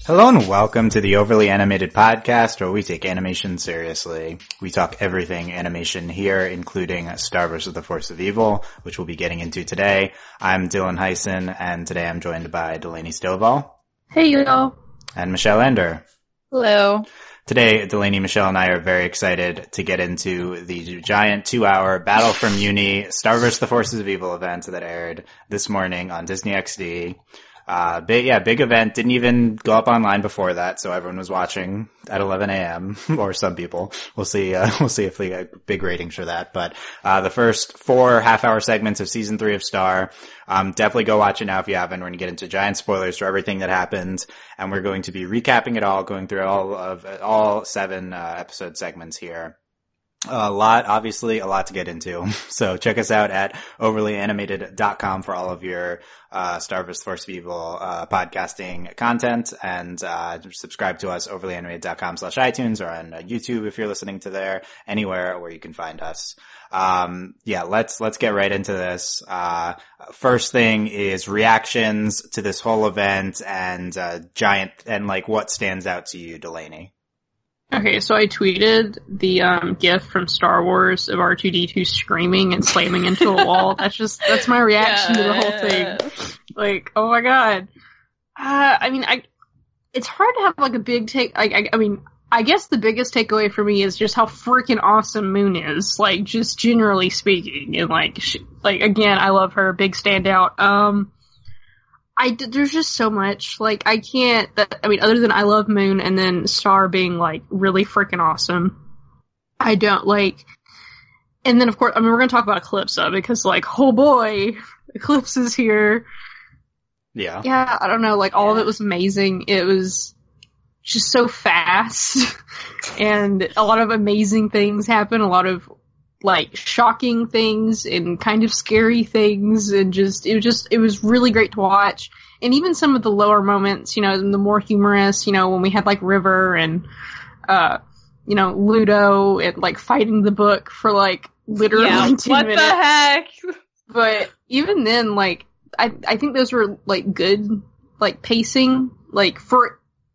Hello and welcome to the Overly Animated Podcast, where we take animation seriously. We talk everything animation here, including Star vs. the Force of Evil, which we'll be getting into today. I'm Dylan Hysen, and today I'm joined by Delaney Stovall. Hey, y'all. And Michelle Anderer. Hello. Today, Delaney, Michelle, and I are very excited to get into the giant 2-hour Battle for Mewni Star vs. the Forces of Evil event that aired this morning on Disney XD. Big event. Didn't even go up online before that, so everyone was watching at 11 a.m. or some people. We'll see if we get big ratings for that. But the first 4 half-hour segments of season 3 of Star, definitely go watch it now if you haven't. We're going to get into giant spoilers for everything that happened, and we're going to be recapping it all, going through all 7 episode segments here. A lot to get into. So check us out at overlyanimated.com for all of your Star vs. Force of Evil podcasting content, and subscribe to us overlyanimated.com/iTunes or on YouTube if you're listening to there, anywhere where you can find us. Let's get right into this. First thing is reactions to this whole event and what stands out to you, Delaney. Okay, so I tweeted the GIF from Star Wars of R2-D2 screaming and slamming into a wall. That's my reaction to the whole thing. Like, oh my god. It's hard to have like a big take. I guess the biggest takeaway for me is just how freaking awesome Moon is. Like, just generally speaking, and again, I love her. Big standout. There's just so much, other than I love Moon and then Star being, really freaking awesome. I don't, and then, of course, we're gonna talk about Eclipsa, because, oh boy, Eclipse is here. Yeah. Yeah, I don't know, all of it was amazing. It was just so fast, and a lot of amazing things happen, a lot of shocking things and kind of scary things, and it was really great to watch. And even some of the lower moments, the more humorous, when we had River and, Ludo and fighting the book for literally 2 minutes. What the heck? But even then, I think those were good, pacing,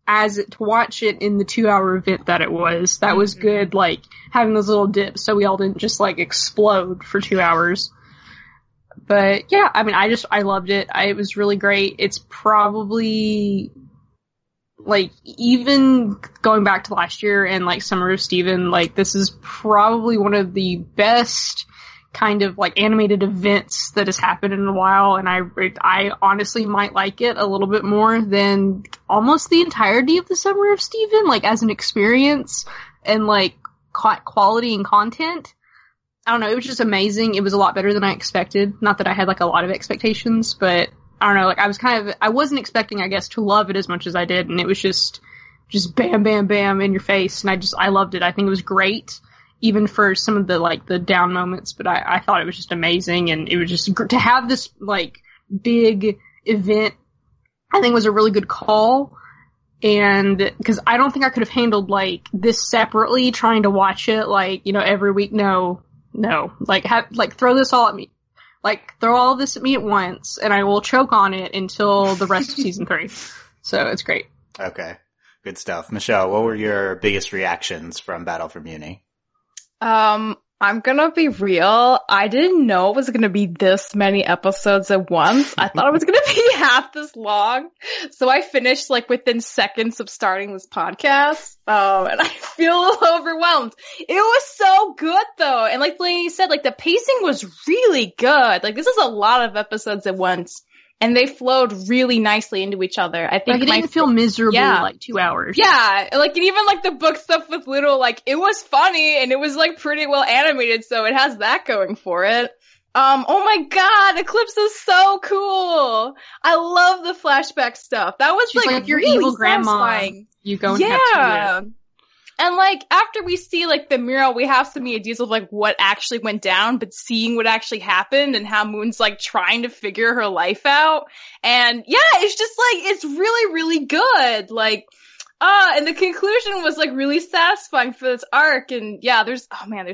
to watch it in the 2-hour event that was good, having those little dips so we all didn't just, explode for 2 hours. But, yeah, I loved it. It was really great. It's probably, even going back to last year and, Summer of Steven, this is probably one of the best kind of, animated events that has happened in a while, and I honestly might like it a little bit more than almost the entirety of the Summer of Steven, as an experience and, quality and content. I don't know, it was just amazing. It was a lot better than I expected. Not that I had, a lot of expectations, but I don't know, I wasn't expecting, I guess, to love it as much as I did, and it was just bam, bam, bam in your face, and I loved it. I think it was great. Even for some of the, the down moments, but I thought it was just amazing, and it was just to have this, big event, I think was a really good call, and, because I don't think I could have handled, this separately, trying to watch it, every week, no, throw this all at me, throw all this at me at once, and I will choke on it until the rest of season 3, so it's great. Okay, good stuff. Michelle, what were your biggest reactions from Battle for Mewni? I'm gonna be real. I didn't know it was gonna be this many episodes at once. I thought it was gonna be half this long. So I finished within seconds of starting this podcast. And I feel a little overwhelmed. It was so good though. And like Delaney said, the pacing was really good. This is a lot of episodes at once. And they flowed really nicely into each other. I think it didn't feel miserable 2 hours. Yeah, and even the book stuff with Ludo, it was funny and it was pretty well animated, so it has that going for it. Oh my god, Eclipse is so cool! I love the flashback stuff. That was She's your really evil grandma. satisfying. You go and capture it. And after we see the mural, we have some ideas of what actually went down, but seeing what actually happened and how Moon's trying to figure her life out. And yeah, it's just it's really, really good. And the conclusion was really satisfying for this arc. And yeah, there's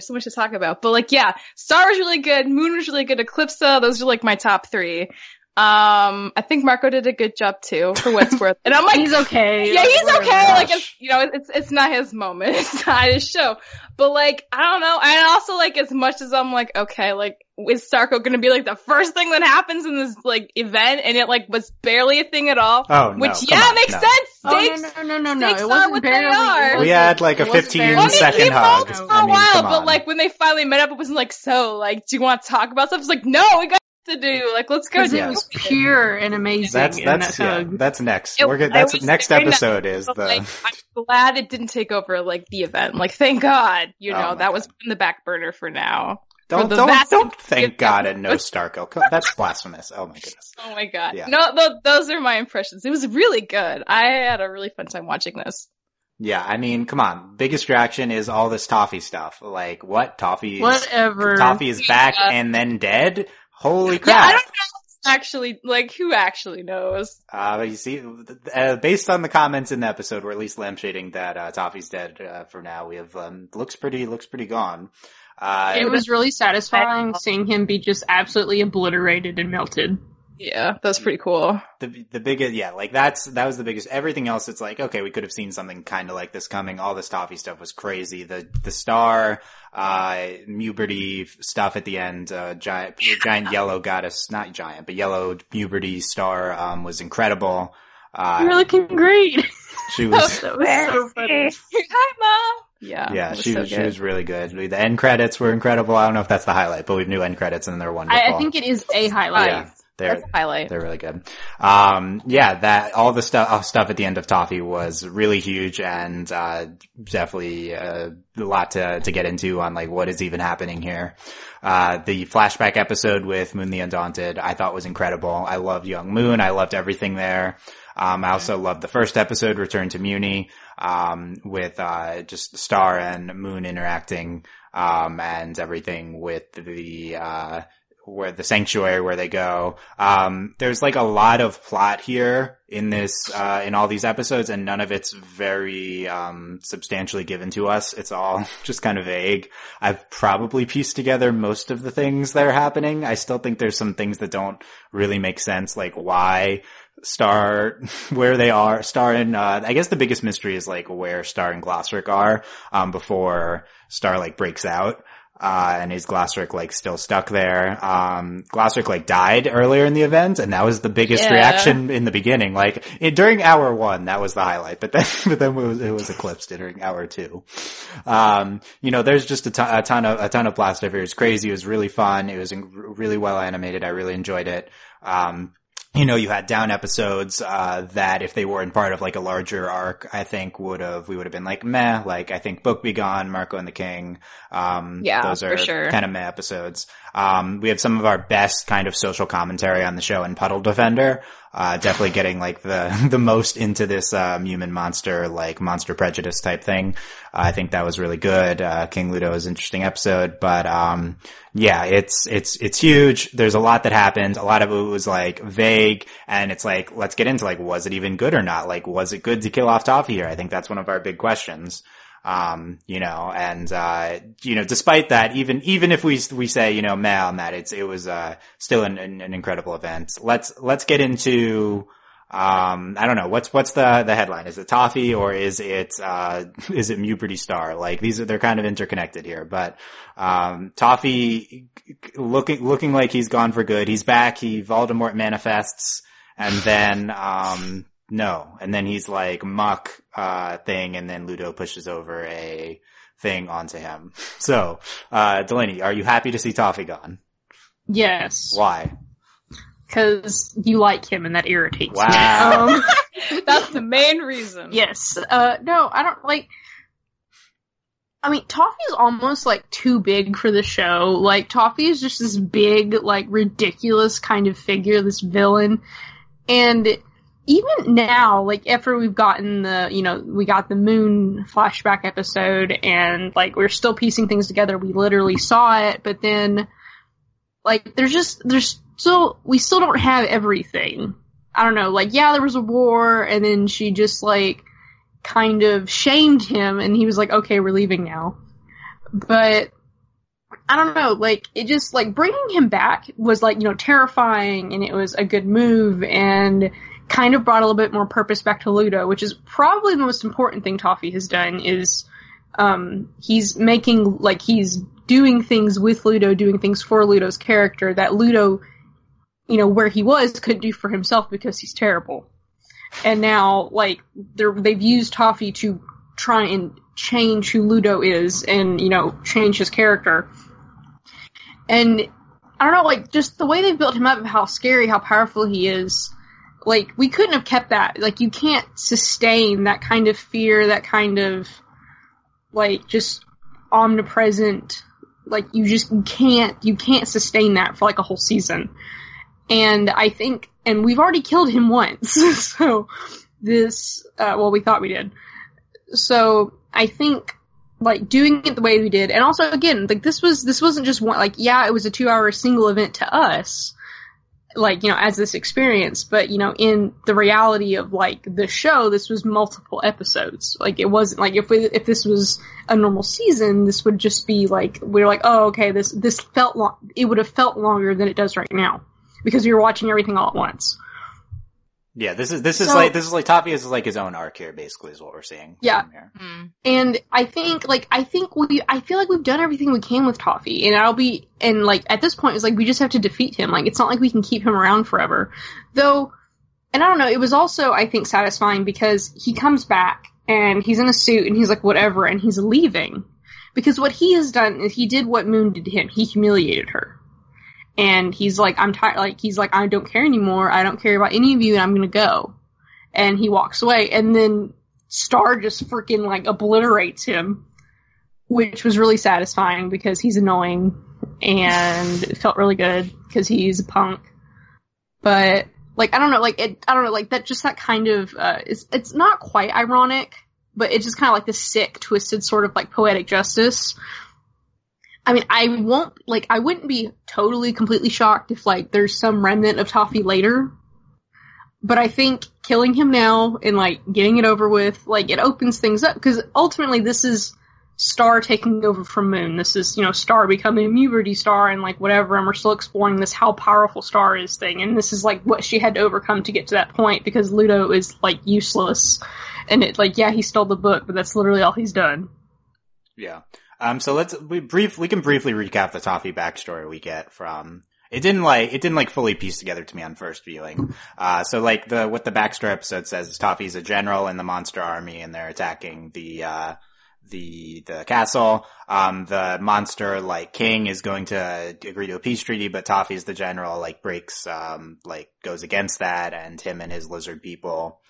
so much to talk about. But Star was really good, Moon was really good, Eclipsa, those are my top 3. I think Marco did a good job too, for what it's worth. And I'm like, he's okay. Yeah, he's okay. Gosh. Like, it's not his moment. It's not his show. But like, I don't know. And also like, as much as I'm like, okay, like, is Starco gonna be like the first thing that happens in this like event? And it like was barely a thing at all. Oh, no. Which, No. makes sense. Stakes, No. stakes It are wasn't what they barely. are. We had like a It wasn't 15-second he hug. moaned for I a mean, while, come but on. like when they finally met up, it wasn't like, so, like, do you want to talk about stuff? It's like, no, we got to do. Like, let's go Because do it was pure and amazing. That's in that hug. that's next. It- We're good. I That's was next saying that, episode is but, the. like, I'm glad it didn't take over like the event. Like, thank God, Oh my that was God. in the back burner for now. Don't the vast thank majority God of and no Starco. That's blasphemous. Oh my goodness. Oh my God. Yeah. No, those are my impressions. It was really good. I had a really fun time watching this. Yeah, I mean, come on. Biggest reaction is all this Toffee stuff. Like, what? Toffee is back and then dead? Holy crap. Yeah, I don't know actually, like, who actually knows? But you see, based on the comments in the episode, we're at least lampshading that, Toffee's dead, for now. We have, looks pretty gone. It was really satisfying seeing him be just absolutely obliterated and melted. Yeah, that's pretty cool. The biggest, yeah, like that was the biggest. Everything else, it's like, okay, we could have seen something kind of like this coming. All this Toffee stuff was crazy. The star, Muberty stuff at the end, giant yellow goddess, not giant, but yellow Muberty star, was incredible. You're looking great. She was, so funny. Hi, Mom! Yeah, she was really good. The end credits were incredible. I don't know if that's the highlight, but we have new end credits and they're wonderful. I think it is a highlight. Yeah. That's a highlight. They're really good. That all the stuff at the end of Toffee was really huge and definitely a lot to get into on like what is even happening here. The flashback episode with Moon the Undaunted I thought was incredible. I loved Young Moon. I loved everything there. I also loved the first episode, Return to Mewni, with just Star and Moon interacting, and everything with where the sanctuary where they go. There's like a lot of plot here in this, in all these episodes, and none of it's very, substantially given to us. It's all just kind of vague. I've probably pieced together most of the things that are happening. I still think there's some things that don't really make sense, like why Star, where they are, Star and, I guess the biggest mystery is like where Star and Glossric are, before Star like breaks out. And is Glossric like still stuck there? Glossric like died earlier in the event, and that was the biggest reaction in the beginning. Like during hour 1, that was the highlight, but then it was eclipsed during hour 2. There's just a ton of plot stuff here. It was crazy. It was really fun. It was really well animated. I really enjoyed it. You had down episodes, that if they weren't part of like a larger arc, I think we would have been like meh, like I think Book Be Gone, Marco and the King. Those are for sure. kind of meh episodes. We have some of our best kind of social commentary on the show in Puddle Defender. Definitely getting like the most into this, human monster, like monster prejudice type thing. I think that was really good. King Ludo's interesting episode, but, it's huge. There's a lot that happened. A lot of it was like vague, and it's like, let's get into like, was it even good or not? Like, was it good to kill off Toffee here? I think that's one of our big questions. Despite that, even if we say, meh on that, it was still an incredible event. Let's get into, I don't know, what's the headline? Is it Toffee or is it Muberty Star? Like they're kind of interconnected here, but, Toffee looking like he's gone for good. He's back. Voldemort manifests, and then, no. And then he's like muck, thing, and then Ludo pushes over a thing onto him. So, Delaney, are you happy to see Toffee gone? Yes. Why? Because you like him and that irritates me. Wow. That's the main reason. Yes. No, I don't like. I mean, Toffee is almost like too big for the show. Like, Toffee is just this big, like, ridiculous kind of figure, this villain. And even now, like, after we've gotten we got the Moon flashback episode, and, like, we're still piecing things together. We literally saw it, but then, like, we still don't have everything. I don't know, like, yeah, there was a war, and then she just, like, kind of shamed him, and he was like, okay, we're leaving now. But I don't know, like, it just, like, bringing him back was, like, terrifying, and it was a good move, and kind of brought a little bit more purpose back to Ludo, which is probably the most important thing Toffee has done, is, he's making, like, he's doing things with Ludo, doing things for Ludo's character that Ludo, where he was, couldn't do for himself because he's terrible. And now, like, they've used Toffee to try and change who Ludo is and, change his character. And, I don't know, like, just the way they've built him up, how scary, how powerful he is, like, we couldn't have kept that. Like, you can't sustain that kind of fear, that kind of, like, just omnipresent, like, you can't sustain that for, like, a whole season. And I think, and we've already killed him once, so this, we thought we did. So, I think, like, doing it the way we did, and also, again, like, this wasn't just one, like, yeah, it was a 2-hour single event to us, like, as this experience, but, in the reality of, like, the show, this was multiple episodes. Like, it wasn't, like, if this was a normal season, this would just be, like, we're like, oh, okay, this felt it would have felt longer than it does right now. Because we were watching everything all at once. Yeah, this is like Toffee is like his own arc here, basically, is what we're seeing. Yeah. And I feel like we've done everything we can with Toffee, and like, at this point, it's like, we just have to defeat him. Like, it's not like we can keep him around forever. Though, and I don't know, it was also, I think, satisfying because he comes back, and he's in a suit, and he's like, whatever, and he's leaving. Because what he has done is he did what Moon did to him. He humiliated her. And he's like, I'm tired, like, he's like, I don't care anymore, I don't care about any of you, and I'm gonna go. And he walks away, and then Star just freaking, like, obliterates him, which was really satisfying, because he's annoying, and it felt really good, because he's a punk. But, like, I don't know, like, that kind of, it's not quite ironic, but it's just kind of like this sick, twisted sort of, like, poetic justice. I mean, I wouldn't be totally, completely shocked if, like, there's some remnant of Toffee later. But I think killing him now and, like, getting it over with, like, it opens things up. Because ultimately this is Star taking over from Moon. This is, Star becoming Puberty Star and, like, whatever. And we're still exploring this how powerful Star is thing. And this is, like, what she had to overcome to get to that point. Because Ludo is, like, useless. And it, like, yeah, he stole the book, but that's literally all he's done. Yeah. So we can briefly recap the Toffee backstory we get from, it didn't fully piece together to me on first viewing. So like what the backstory episode says is Toffee's a general in the monster army and they're attacking the castle. The monster, like, king is going to agree to a peace treaty, but Toffee's the general, like, goes against that, and him and his lizard people,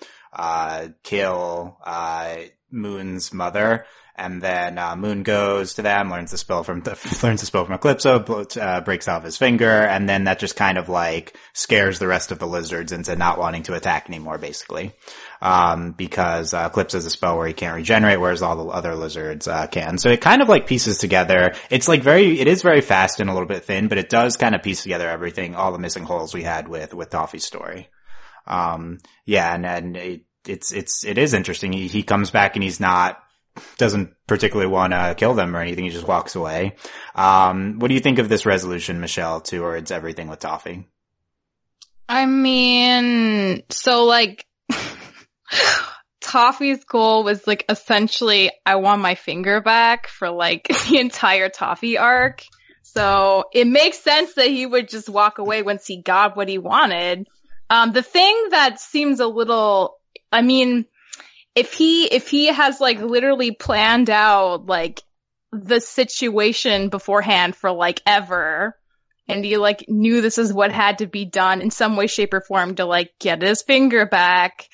kill, Moon's mother. And then, Moon goes to them, learns the spell from Eclipso, breaks off his finger, and then that just kind of, like, scares the rest of the lizards into not wanting to attack anymore, basically. Because, Eclipse is a spell where he can't regenerate, whereas all the other lizards, can. So it kind of, like, pieces together. It's, like, it is very fast and a little bit thin, but it does kind of piece together everything, all the missing holes we had with Toffee's story. Yeah, and it is interesting. He comes back and doesn't particularly want to kill them or anything. He just walks away. What do you think of this resolution, Michelle, towards everything with Toffee? I mean, so, like, Toffee's goal was, like, essentially, I want my finger back for, like, the entire Toffee arc. So it makes sense that he would just walk away once he got what he wanted. The thing that seems a little, I mean, if he has, like, literally planned out, like, the situation beforehand for, like, ever, and he, like, knew this is what had to be done in some way, shape, or form to, like, get his finger back.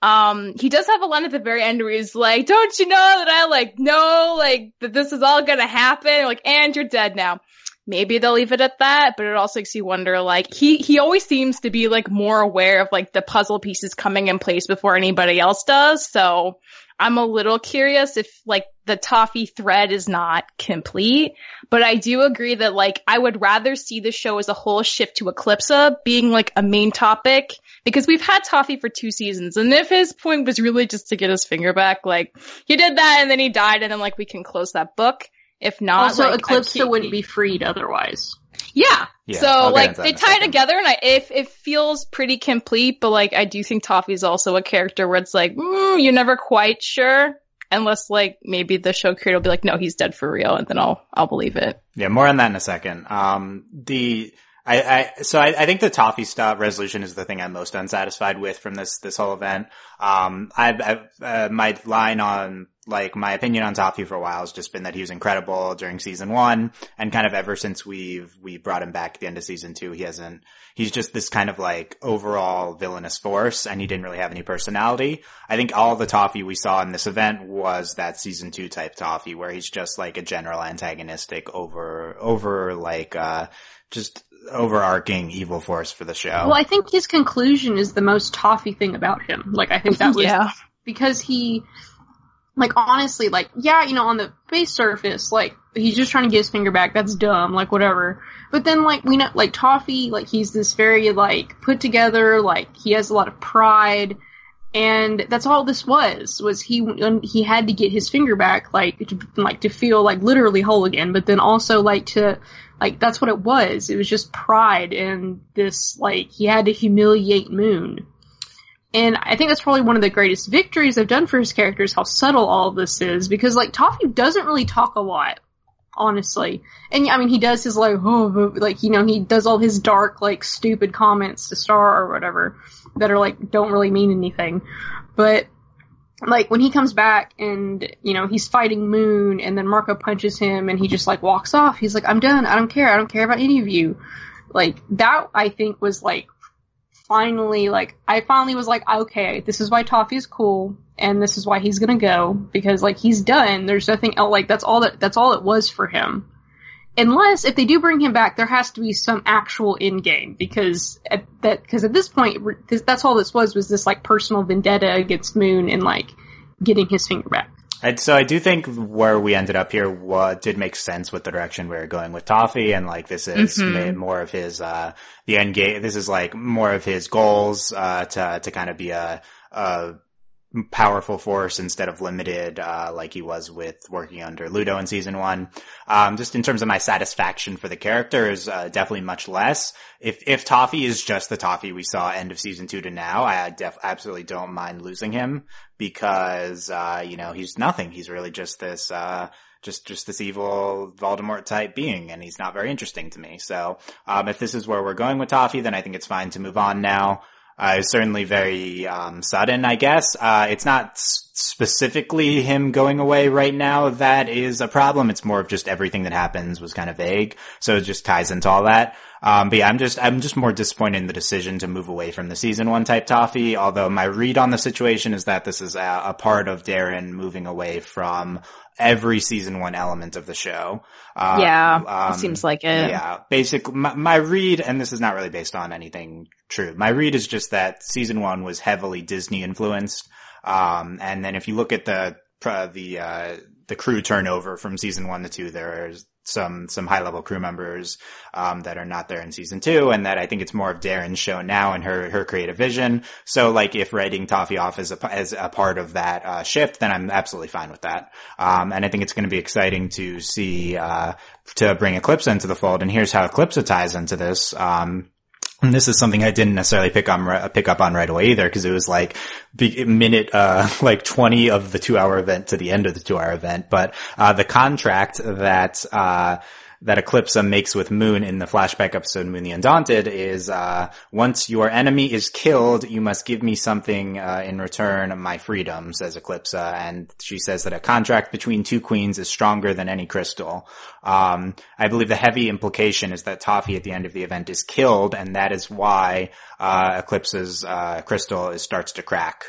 He does have a line at the very end where he's like, don't you know that I, like, know, like, that this is all gonna happen? Like, and you're dead now. Maybe they'll leave it at that, but it also makes you wonder, like, he always seems to be, like, more aware of, like, the puzzle pieces coming in place before anybody else does, so I'm a little curious if, like, the Toffee thread is not complete, but I do agree that, like, I would rather see the show as a whole shift to Eclipsa being, like, a main topic, because we've had Toffee for 2 seasons, and if his point was really just to get his finger back, like, he did that and then he died and then, like, we can close that book. If not, also like, Eclipsa wouldn't be freed otherwise. Yeah. Yeah, So I'll get like into that they in a tie second. together, and it feels pretty complete. But like I do think Toffee's also a character where it's like you're never quite sure, unless like maybe the show creator will be like, no, he's dead for real, and then I'll believe it. Yeah, more on that in a second. I think the Toffee stop resolution is the thing I'm most unsatisfied with from this whole event. My line on, like, my opinion on Toffee for a while has just been that he was incredible during season 1, and kind of ever since we brought him back at the end of season 2, he's just this kind of like overall villainous force, and he didn't really have any personality. I think all the Toffee we saw in this event was that season 2 type Toffee, where he's just like a general antagonistic just overarching evil force for the show. Well, I think his conclusion is the most Toffee thing about him. Like, I think that was because he, like, honestly, like, yeah, you know, on the base surface, like, he's just trying to get his finger back. That's dumb, like, whatever. But then, like, we know, like, Toffee, like, he's this very, like, put together, like, he has a lot of pride. And that's all this was he had to get his finger back, to feel, like, literally whole again, but then also, like, that's what it was. It was just pride and this, like, he had to humiliate Moon. And I think that's probably one of the greatest victories they've done for his character is how subtle all of this is, because, like, Toffee doesn't really talk a lot, honestly. And, I mean, he does his, like, he does all his dark, like, stupid comments to Star or whatever that are, like, don't really mean anything. But, like, when he comes back and, you know, he's fighting Moon and then Marco punches him and he just, like, walks off. He's like, I'm done. I don't care about any of you. Like, that, I think, was, like, I finally was like, okay, this is why Toffee is cool and this is why he's gonna go, because, like, he's done. There's nothing else, like, that's all it was for him. Unless, if they do bring him back, there has to be some actual end game, because at this point, that's all this was this, like, personal vendetta against Moon and, like, getting his finger back. So I do think where we ended up here did make sense with the direction we were going with Toffee, and, like, this is more of his, the end game. This is, like, more of his goals, to kind of be a powerful force instead of limited, like he was with working under Ludo in season 1. Just in terms of my satisfaction for the character is, definitely much less. If Toffee is just the Toffee we saw end of season 2 to now, I absolutely don't mind losing him, because, you know, he's nothing. He's really just this, just this evil Voldemort type being, and he's not very interesting to me. So, if this is where we're going with Toffee, then I think it's fine to move on now. It's certainly very, sudden, I guess. It's not specifically him going away right now that is a problem. It's more of just everything that happens was kind of vague. So it just ties into all that. But yeah, I'm just more disappointed in the decision to move away from the season 1 type Toffee. Although my read on the situation is that this is a part of Darren moving away from every season 1 element of the show. It seems like it. Yeah, basically, my read, and this is not really based on anything true, my read is just that season 1 was heavily Disney influenced. And then if you look at the crew turnover from season 1 to 2, there's some high level crew members, that are not there in season 2, and that I think it's more of Darren's show now and her creative vision. So, like, if writing Toffee off as a part of that, shift, then I'm absolutely fine with that. And I think it's going to be exciting to see, to bring Eclipsa into the fold. And here's how Eclipsa ties into this. And this is something I didn't necessarily pick up on right away either, because it was like minute 20 of the 2-hour event to the end of the 2-hour event. But the contract that Eclipsa makes with Moon in the flashback episode Moon the Undaunted is, once your enemy is killed, you must give me something, in return, my freedom, says Eclipsa. And she says that a contract between two queens is stronger than any crystal. I believe the heavy implication is that Toffee at the end of the event is killed, and that is why, Eclipsa's, crystal starts to crack.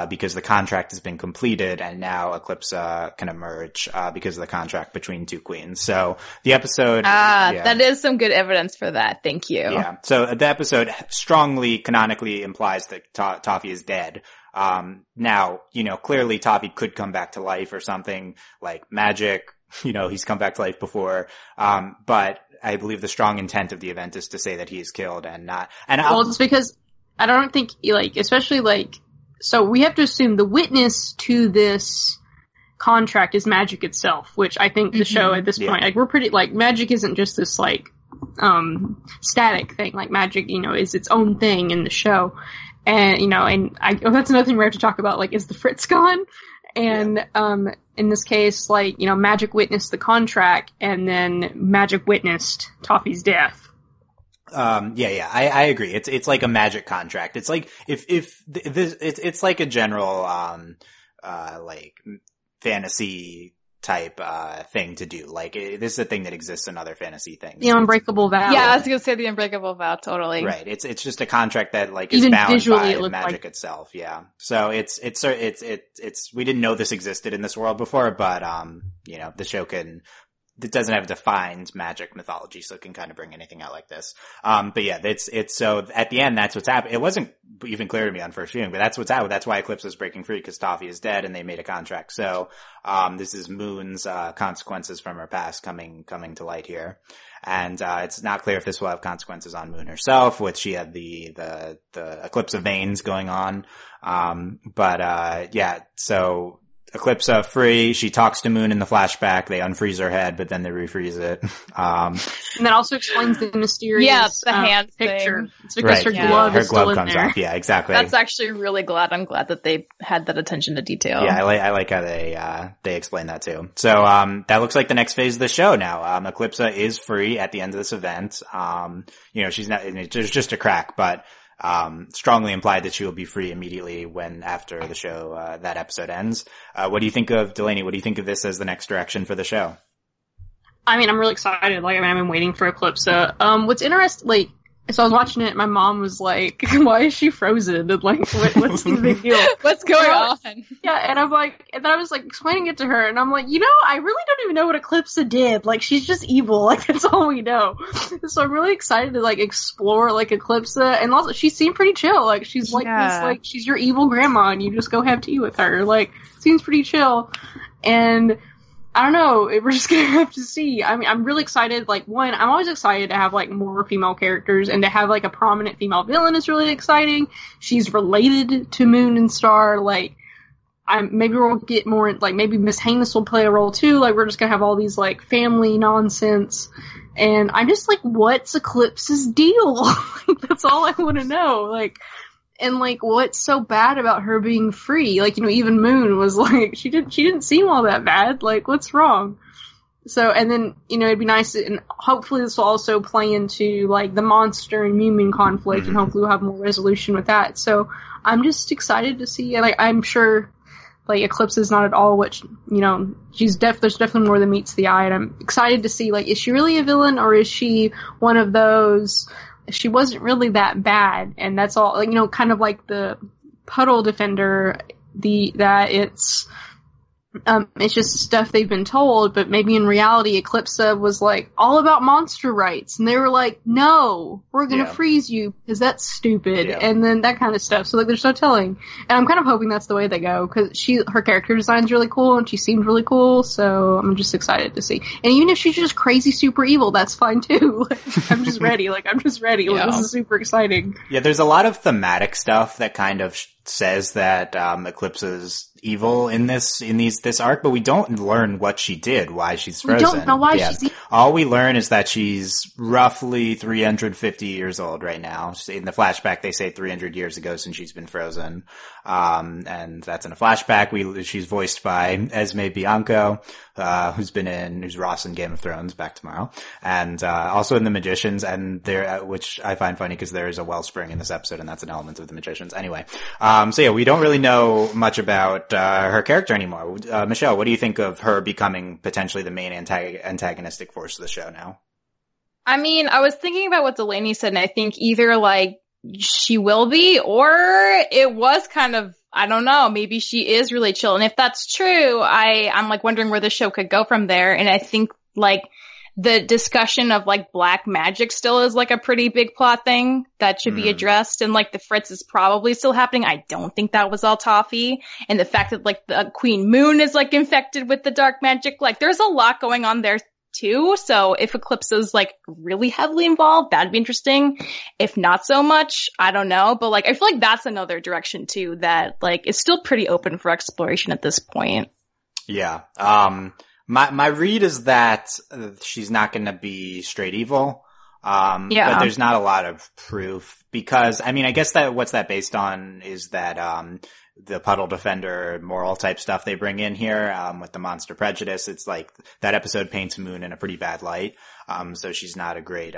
Because the contract has been completed and now Eclipsa can emerge, because of the contract between two queens. So the episode... that is some good evidence for that. Thank you. Yeah. So the episode strongly canonically implies that Toffee is dead. Now, you know, clearly Toffee could come back to life or something like magic. You know, he's come back to life before. But I believe the strong intent of the event is to say that he is killed and not... Well, it's because I don't think, like, especially, like... So we have to assume the witness to this contract is magic itself, which I think the show at this point, like, we're pretty, like, magic isn't just this, like, static thing. Like, magic, you know, is its own thing in the show. And, you know, that's another thing we have to talk about, like, is the Fritz gone? And, in this case, like, you know, magic witnessed the contract, and then magic witnessed Toffee's death. I agree. It's like a magic contract. It's like, it's like a general, like, fantasy type thing to do. Like, this is a thing that exists in other fantasy things. The unbreakable vow. Yeah, I was gonna say the unbreakable vow, totally. Right. It's just a contract that, like, is even bound visually by magic itself. Yeah. So it's we didn't know this existed in this world before, but you know, the show it doesn't have defined magic mythology, so it can kind of bring anything out like this. But yeah, it's so at the end, that's what's happening. It wasn't even clear to me on first viewing, but that's what's happening. That's why Eclipse is breaking free, because Toffee is dead and they made a contract. So, this is Moon's, consequences from her past coming to light here. And, it's not clear if this will have consequences on Moon herself, which she had the Eclipse of Veins going on. Yeah, so, Eclipse free. She talks to Moon in the flashback. They unfreeze her head, but then they refreeze it. And that also explains the mysterious the hand picture. thing. It's because her glove is still in comes there. off. Yeah, exactly. That's actually really I'm glad that they had that attention to detail. Yeah, I like how they explain that too. So, that looks like the next phase of the show now. Eclipse is free at the end of this event. You know, she's not, there's just a crack, but strongly implied that she will be free immediately after the show, that episode ends. What do you think of, Delaney? What do you think of this as the next direction for the show? I mean, I'm really excited. Like, I mean, I've been waiting for Eclipse. What's interesting, like, so I was watching it, my mom was like, why is she frozen? And like, what's the big deal? What's going on? Yeah, and I'm like, and then I was like explaining it to her, and I'm like, you know, I really don't even know what Eclipse did. Like, she's just evil. Like, that's all we know. So I'm really excited to, like, explore, like, Eclipse, and also, she seemed pretty chill. Like, she's like this, like, she's your evil grandma, and you just go have tea with her. Like, seems pretty chill. And I don't know, we're just gonna have to see. I mean, I'm really excited, like, one, I'm always excited to have, like, more female characters, and to have, like, a prominent female villain is really exciting. She's related to Moon and Star, like, maybe we'll get more, like, maybe Miss Haynes will play a role too, like, we're just gonna have all these, like, family nonsense, and I'm just like, what's Eclipse's deal? Like, that's all I wanna know, like, and, like, what's so bad about her being free? Like, you know, even Moon was like, she didn't seem all that bad. Like, what's wrong? So, and then, you know, it'd be nice, and hopefully this will also play into, like, the monster and Mew conflict, and hopefully we'll have more resolution with that. So, I'm just excited to see, and, like, I'm sure, like, Eclipse is not at all what, you know, there's definitely more than meets the eye, and I'm excited to see, like, is she really a villain, or is she one of those, she wasn't really that bad, and that's all, like, you know, kind of like the Puddle Defender, it's just stuff they've been told, but maybe in reality Eclipse was like all about monster rights, and they were like, no, we're gonna freeze you because that's stupid, and then that kind of stuff. So, like, there's no telling, and I'm kind of hoping that's the way they go, because her character design's really cool, and she seemed really cool, so I'm just excited to see. And even if she's just crazy super evil, that's fine too. Like, I'm just ready. Like, this is super exciting. Yeah, there's a lot of thematic stuff that kind of says that Eclipse is evil in this arc, but we don't learn what she did, why she's frozen. We don't know why she's evil. All we learn is that she's roughly 350 years old right now. In the flashback, they say 300 years ago since she's been frozen. And that's in a flashback. She's voiced by Esme Bianco, who's Ross in Game of Thrones, back tomorrow. And, also in The Magicians, and which I find funny because there is a wellspring in this episode, and that's an element of The Magicians. Anyway. So yeah, we don't really know much about, her character anymore. Michelle, what do you think of her becoming potentially the main antagonistic force of the show now? I mean, I was thinking about what Delaney said, and I think either, like, she will be, or it was kind of, I don't know, maybe she is really chill. And if that's true, I'm, like, wondering where the show could go from there. And I think, like, the discussion of, like, black magic still is, like, a pretty big plot thing that should be addressed. And, like, the Fritz is probably still happening. I don't think that was all Toffee. And the fact that, like, the Queen Moon is, like, infected with the dark magic, like, there's a lot going on there too. So if Eclipse is, like, really heavily involved, that'd be interesting. If not so much, I don't know. But, like, I feel like that's another direction too that, like, is still pretty open for exploration at this point. Yeah. My read is that she's not going to be straight evil. But there's not a lot of proof because, I mean, I guess that what's that based on is that, the puddle defender moral type stuff they bring in here, with the monster prejudice. It's like that episode paints Moon in a pretty bad light. So she's not a great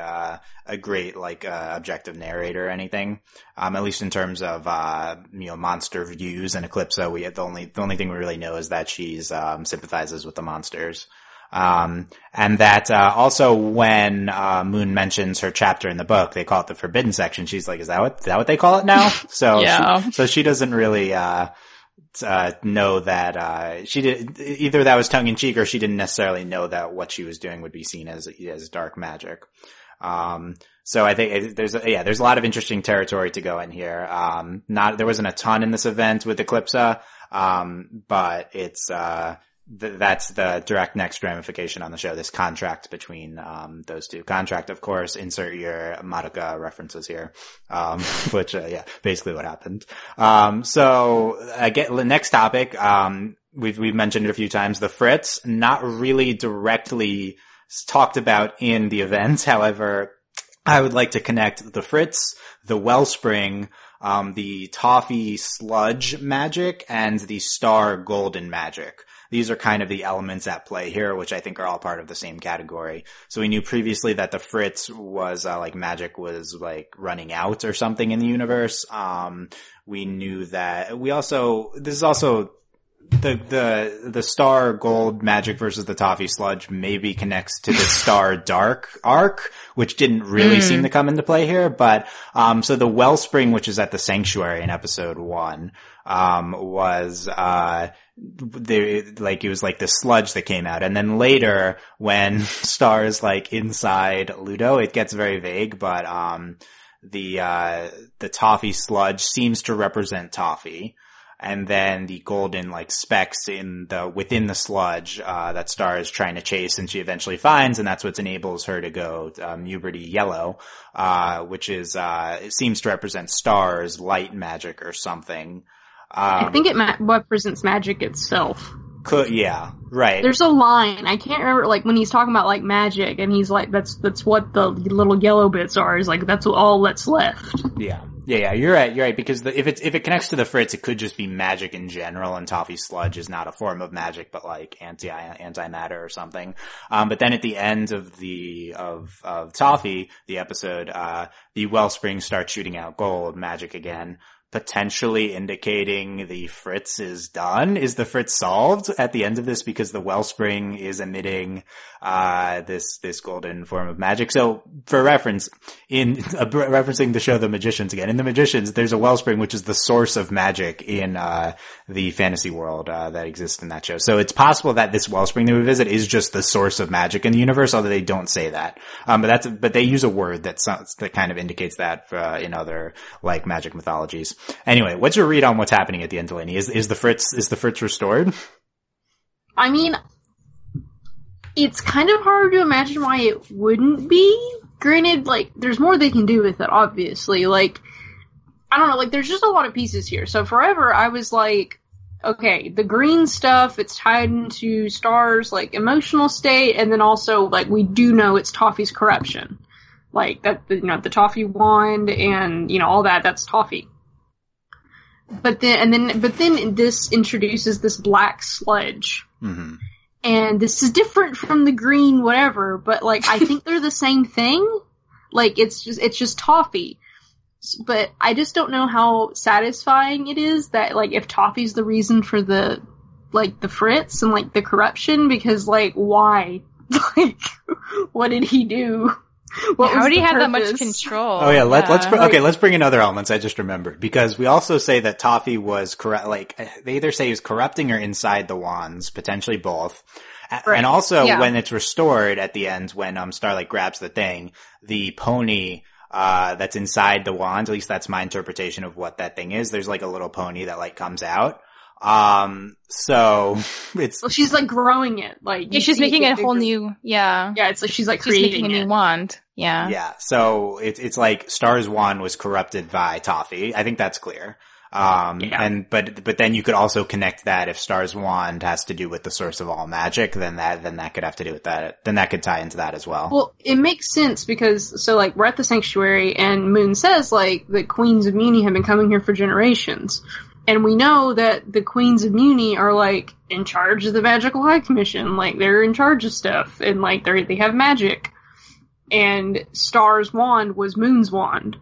objective narrator or anything. At least in terms of, monster views and Eclipsa, the only thing we really know is that she's, sympathizes with the monsters. And that, also when, Moon mentions her chapter in the book, they call it the forbidden section. She's like, is that what they call it now? So, yeah. so she doesn't really, know that, she did, either that was tongue in cheek or she didn't necessarily know that what she was doing would be seen as dark magic. So I think there's a lot of interesting territory to go in here. There wasn't a ton in this event with Eclipsa, but it's, that's the direct next ramification on the show, this contract between, those two. Contract, of course, insert your Madoka references here, which, basically what happened. So, again, the next topic, we've mentioned it a few times, the Fritz, not really directly talked about in the event. However, I would like to connect the Fritz, the Wellspring, the Toffee Sludge magic, and the Star Golden magic. These are kind of the elements at play here, which I think are all part of the same category. So we knew previously that the Fritz was, magic was, running out or something in the universe. We knew that this is also the Star Gold magic versus the Toffee Sludge maybe connects to the Star Dark arc, which didn't really seem to come into play here. But, so the Wellspring, which is at the Sanctuary in episode 1, was, it was like the sludge that came out. And then later, when Star's inside Ludo, it gets very vague, but, the Toffee Sludge seems to represent Toffee. And then the golden specks within the sludge, that Star is trying to chase and she eventually finds, and that's what enables her to go, Uberty Yellow, which is, it seems to represent Star's light magic or something. I think it represents magic itself. Yeah, right. There's a line, I can't remember, when he's talking about, magic, and he's like, that's what the little yellow bits are, is that's all that's left. Yeah. Yeah, you're right, because if it connects to the Fritz, it could just be magic in general, and Toffee Sludge is not a form of magic, but antimatter or something. But then at the end of Toffee, the episode, the Wellspring starts shooting out gold magic again, potentially indicating the Fritz is done. Is the Fritz solved at the end of this because the Wellspring is emitting this golden form of magic? So for reference, referencing the show The Magicians again, in The Magicians, there's a Wellspring which is the source of magic in the fantasy world that exists in that show. So it's possible that this Wellspring that we visit is just the source of magic in the universe, although they don't say that. But they use a word that kind of indicates that in other magic mythologies. Anyway, what's your read on what's happening at the end, Delaney? Is the Fritz restored? I mean, it's kind of hard to imagine why it wouldn't be. Granted, there's more they can do with it, obviously. I don't know, there's just a lot of pieces here. So forever, I was like, okay, the green stuff, it's tied into Star's, emotional state, and then also, we do know it's Toffee's corruption. The Toffee wand and, all that's Toffee. But then this introduces this black sludge. Mm-hmm. And this is different from the green whatever, but I think they're the same thing. It's just Toffee. But I just don't know how satisfying it is that if Toffee's the reason for the Fritz and the corruption, because why? What did he do? How would he have that much control? Oh yeah, let's bring in other elements. I just remembered, because we also say that Toffee was they either say he was corrupting or inside the wands, potentially both. Right. And also when it's restored at the end, when Starlight grabs the thing, the pony that's inside the wand, at least that's my interpretation of what that thing is. There's a little pony that comes out. So it's... Well, she's growing it, she's making a whole new, Yeah, it's she's creating a new wand. Yeah. Yeah, so it's Star's wand was corrupted by Toffee. I think that's clear. But then you could also connect that if Star's wand has to do with the source of all magic, then that could have to do with that. Then that could tie into that as well. Well, it makes sense because, so like, we're at the sanctuary and Moon says, like, the queens of Mewni have been coming here for generations. And we know that the queens of Mewni are, like, in charge of the Magical High Commission. Like, they're in charge of stuff. And, like, they have magic. And Star's wand was Moon's wand.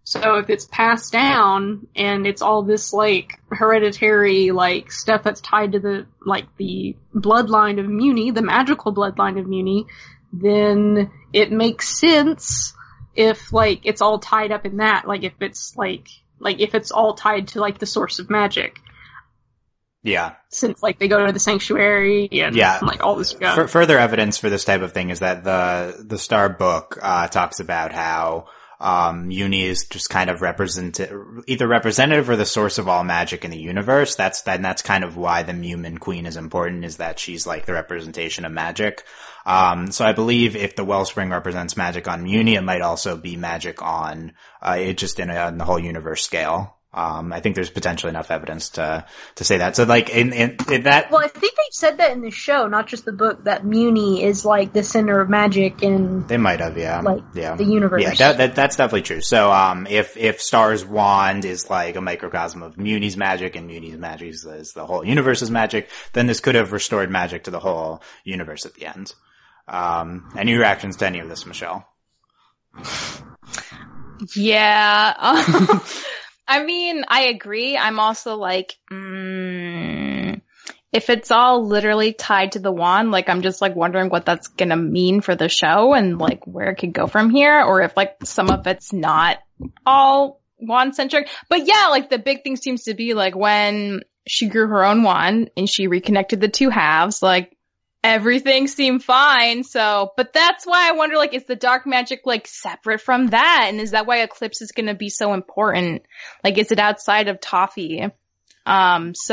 So if it's passed down and it's all this, like, hereditary, like, stuff that's tied to the bloodline of Mewni, the magical bloodline of Mewni, then it makes sense if, like, it's all tied up in that. Like, if it's, if it's all tied to, like, the source of magic. Yeah. Since, like, they go to the sanctuary and, like, all this stuff. Further evidence for this type of thing is that the Star book, talks about how, Mewni is just kind of either representative or the source of all magic in the universe. That's kind of why the Mewman Queen is important, is that she's like the representation of magic. So I believe if the wellspring represents magic on Mewni, it might also be magic on, it just in the whole universe scale. I think there's potentially enough evidence to say that. So like in that. Well, I think they said that in the show, not just the book, that Mewni is like the center of magic in. They might have, yeah. The universe. Yeah, that's definitely true. So, if Star's wand is like a microcosm of Mewni's magic and Mewni's magic is the whole universe's magic, then this could have restored magic to the whole universe at the end. Any reactions to any of this, Michelle? Yeah. I mean, I agree. I'm also like, if it's all literally tied to the wand, like, I'm just like wondering what that's gonna mean for the show and like where it could go from here, or if like some of it's not all wand centric. But yeah, like the big thing seems to be like when she grew her own wand and she reconnected the two halves, like everything seemed fine. So, but that's why I wonder, like, is the dark magic like separate from that? And is that why Eclipse is going to be so important? Like, is it outside of Toffee? That's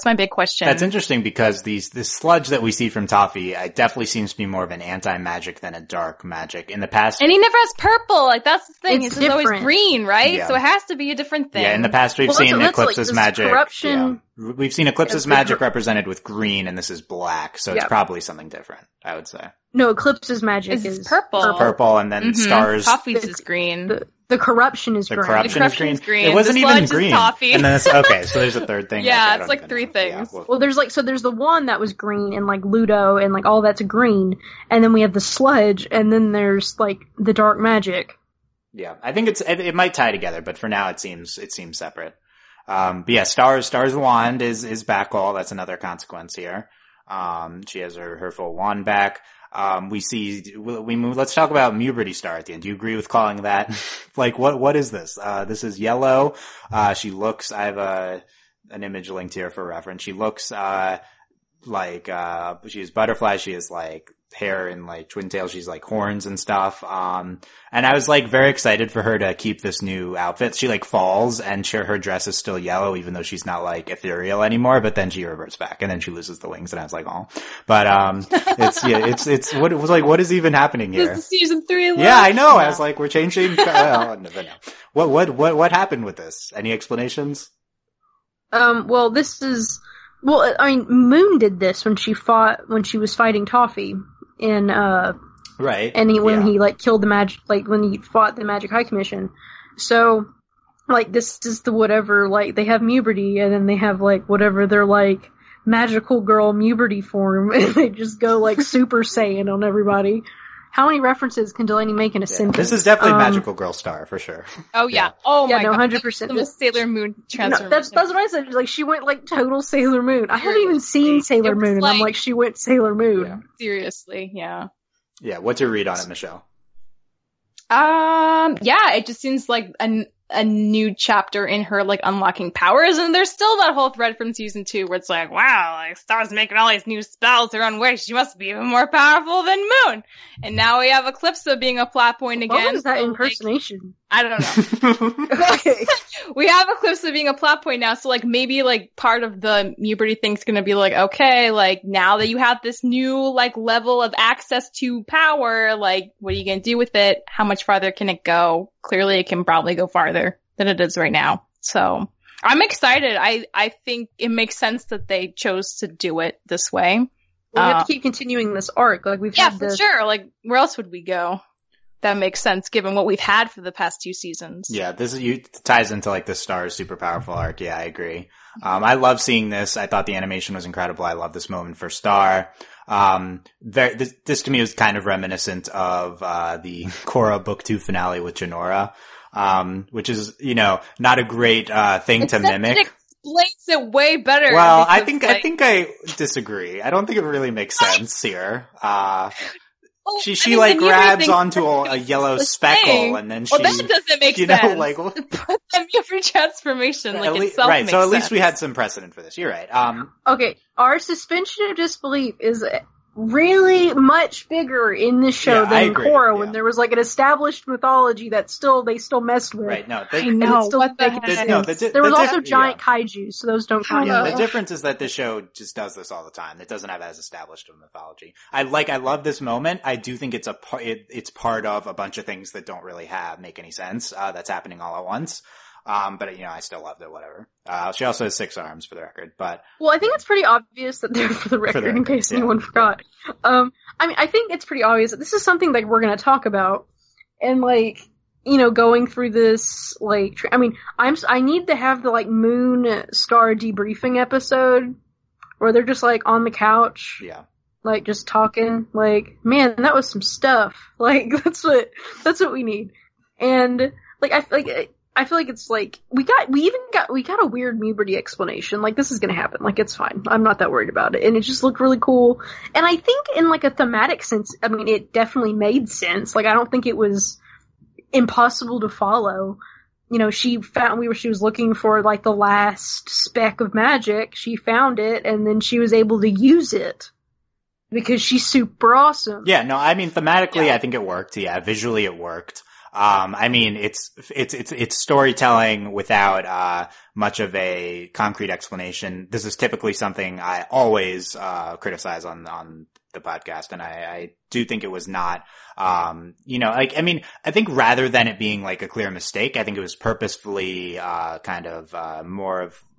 my big question. That's interesting because this sludge that we see from Toffee, it definitely seems to be more of an anti-magic than a dark magic. In the past, and he never has purple. Like, that's the thing. It's always green, right? Yeah. So it has to be a different thing. Yeah, in the past we've seen Eclipse's like magic. Corruption. Yeah. We've seen Eclipse's magic represented with green, and this is black, so it's probably something different, I would say. No, Eclipse's magic is purple. Purple, and then Star's. Toffee's is green. The corruption is green. The corruption is green. It The wasn't even sludge is green. Toffee. And then okay, so there's a third thing. Yeah, Okay, it's like three things. Yeah, well, there's the one that was green and like Ludo and like all that's green, and then we have the sludge, and then there's like the dark magic. Yeah, I think it might tie together, but for now it seems separate. But yeah, Star's wand is back all. That's another consequence here. She has her full wand back. We move, let's talk about Muberty Star at the end. Do you agree with calling that? Like, what is this? This is yellow. She looks, I have an image linked here for reference. She looks, like, she has butterflies. She has like hair and like twin tails. She's like horns and stuff. And I was like very excited for her to keep this new outfit. She like falls and her dress is still yellow even though she's not like ethereal anymore, but then she reverts back and then she loses the wings and I was like, oh, but, it's what it was like, what is even happening here? This is season 3 left. Yeah, I know. I was like, we're changing. No. What happened with this? Any explanations? Well, I mean, Moon did this when she was fighting Toffee in, right. And when he like killed the magic, like when he fought the Magic High Commission. So, like, this is the whatever, like, they have Muberty and then they have like whatever their like magical girl Muberty form and they just go like Super Saiyan on everybody. How many references can Delaney make in a sentence? This is definitely Magical Girl Star for sure. Oh yeah. Oh my god. 100%. The most Sailor Moon transformation. No, that's what I said. Like, she went like total Sailor Moon. I haven't even seen Sailor Moon, and I'm like, she went Sailor Moon. Yeah. Seriously, yeah. Yeah, what's your read on it, Michelle? Yeah, it just seems like a new chapter in her, like, unlocking powers, and there's still that whole thread from season 2 where it's like, wow, like, Star's making all these new spells her own way, she must be even more powerful than Moon! And now we have Eclipse being a plot point again. What was that impersonation? I don't know. Okay. We have Eclipse being a plot point now, so like maybe like part of the Mewberry thing's gonna be like, okay, like now that you have this new like level of access to power, like what are you gonna do with it? How much farther can it go? Clearly it can probably go farther than it is right now. So I'm excited. I think it makes sense that they chose to do it this way. We have to keep continuing this arc. Like we've had for this. sure. Like where else would we go? That makes sense given what we've had for the past 2 seasons. Yeah, ties into like the Stars super powerful arc. Yeah, I agree. I love seeing this. I thought the animation was incredible. I love this moment for Star. This to me was kind of reminiscent of the Korra Book 2 finale with Jinora, which is, not a great thing to mimic. It explains it way better. Well, I think I disagree. I don't think it really makes sense here. She like grabs onto a yellow speckle and then she. Well, that doesn't make sense. Like put them every transformation like itself right. Makes so at sense. least we had some precedent for this. You're right. Okay, our suspension of disbelief is really much bigger in this show than in Korra, when there was like an established mythology that they still messed with. Right. No, I know. What the heck? There was also giant kaiju, so those don't count. Yeah, the difference is that this show just does this all the time. It doesn't have as established a mythology. I love this moment. I do think it's it's part of a bunch of things that don't really make any sense. That's happening all at once. But I still loved it, whatever. She also has 6 arms for the record, but. Well, I think it's pretty obvious that they're for the record, in case anyone forgot. I think it's pretty obvious that this is something that we're gonna talk about. And like, going through this, like, I need to have the like Moon Star debriefing episode where they're just like on the couch. Yeah. Like just talking, like, man, that was some stuff. Like, that's what we need. And like, I feel like it's like, we got a weird Mewberry explanation. Like, this is gonna happen. Like, it's fine. I'm not that worried about it. And it just looked really cool. And I think in like a thematic sense, it definitely made sense. Like, I don't think it was impossible to follow. She was looking for like the last speck of magic. She found it and then she was able to use it. Because she's super awesome. Yeah, no, thematically, I think it worked. Yeah, visually it worked. It's storytelling without, much of a concrete explanation. This is typically something I always, criticize on the podcast, and I do think it was not, I think rather than it being like a clear mistake, I think it was purposefully,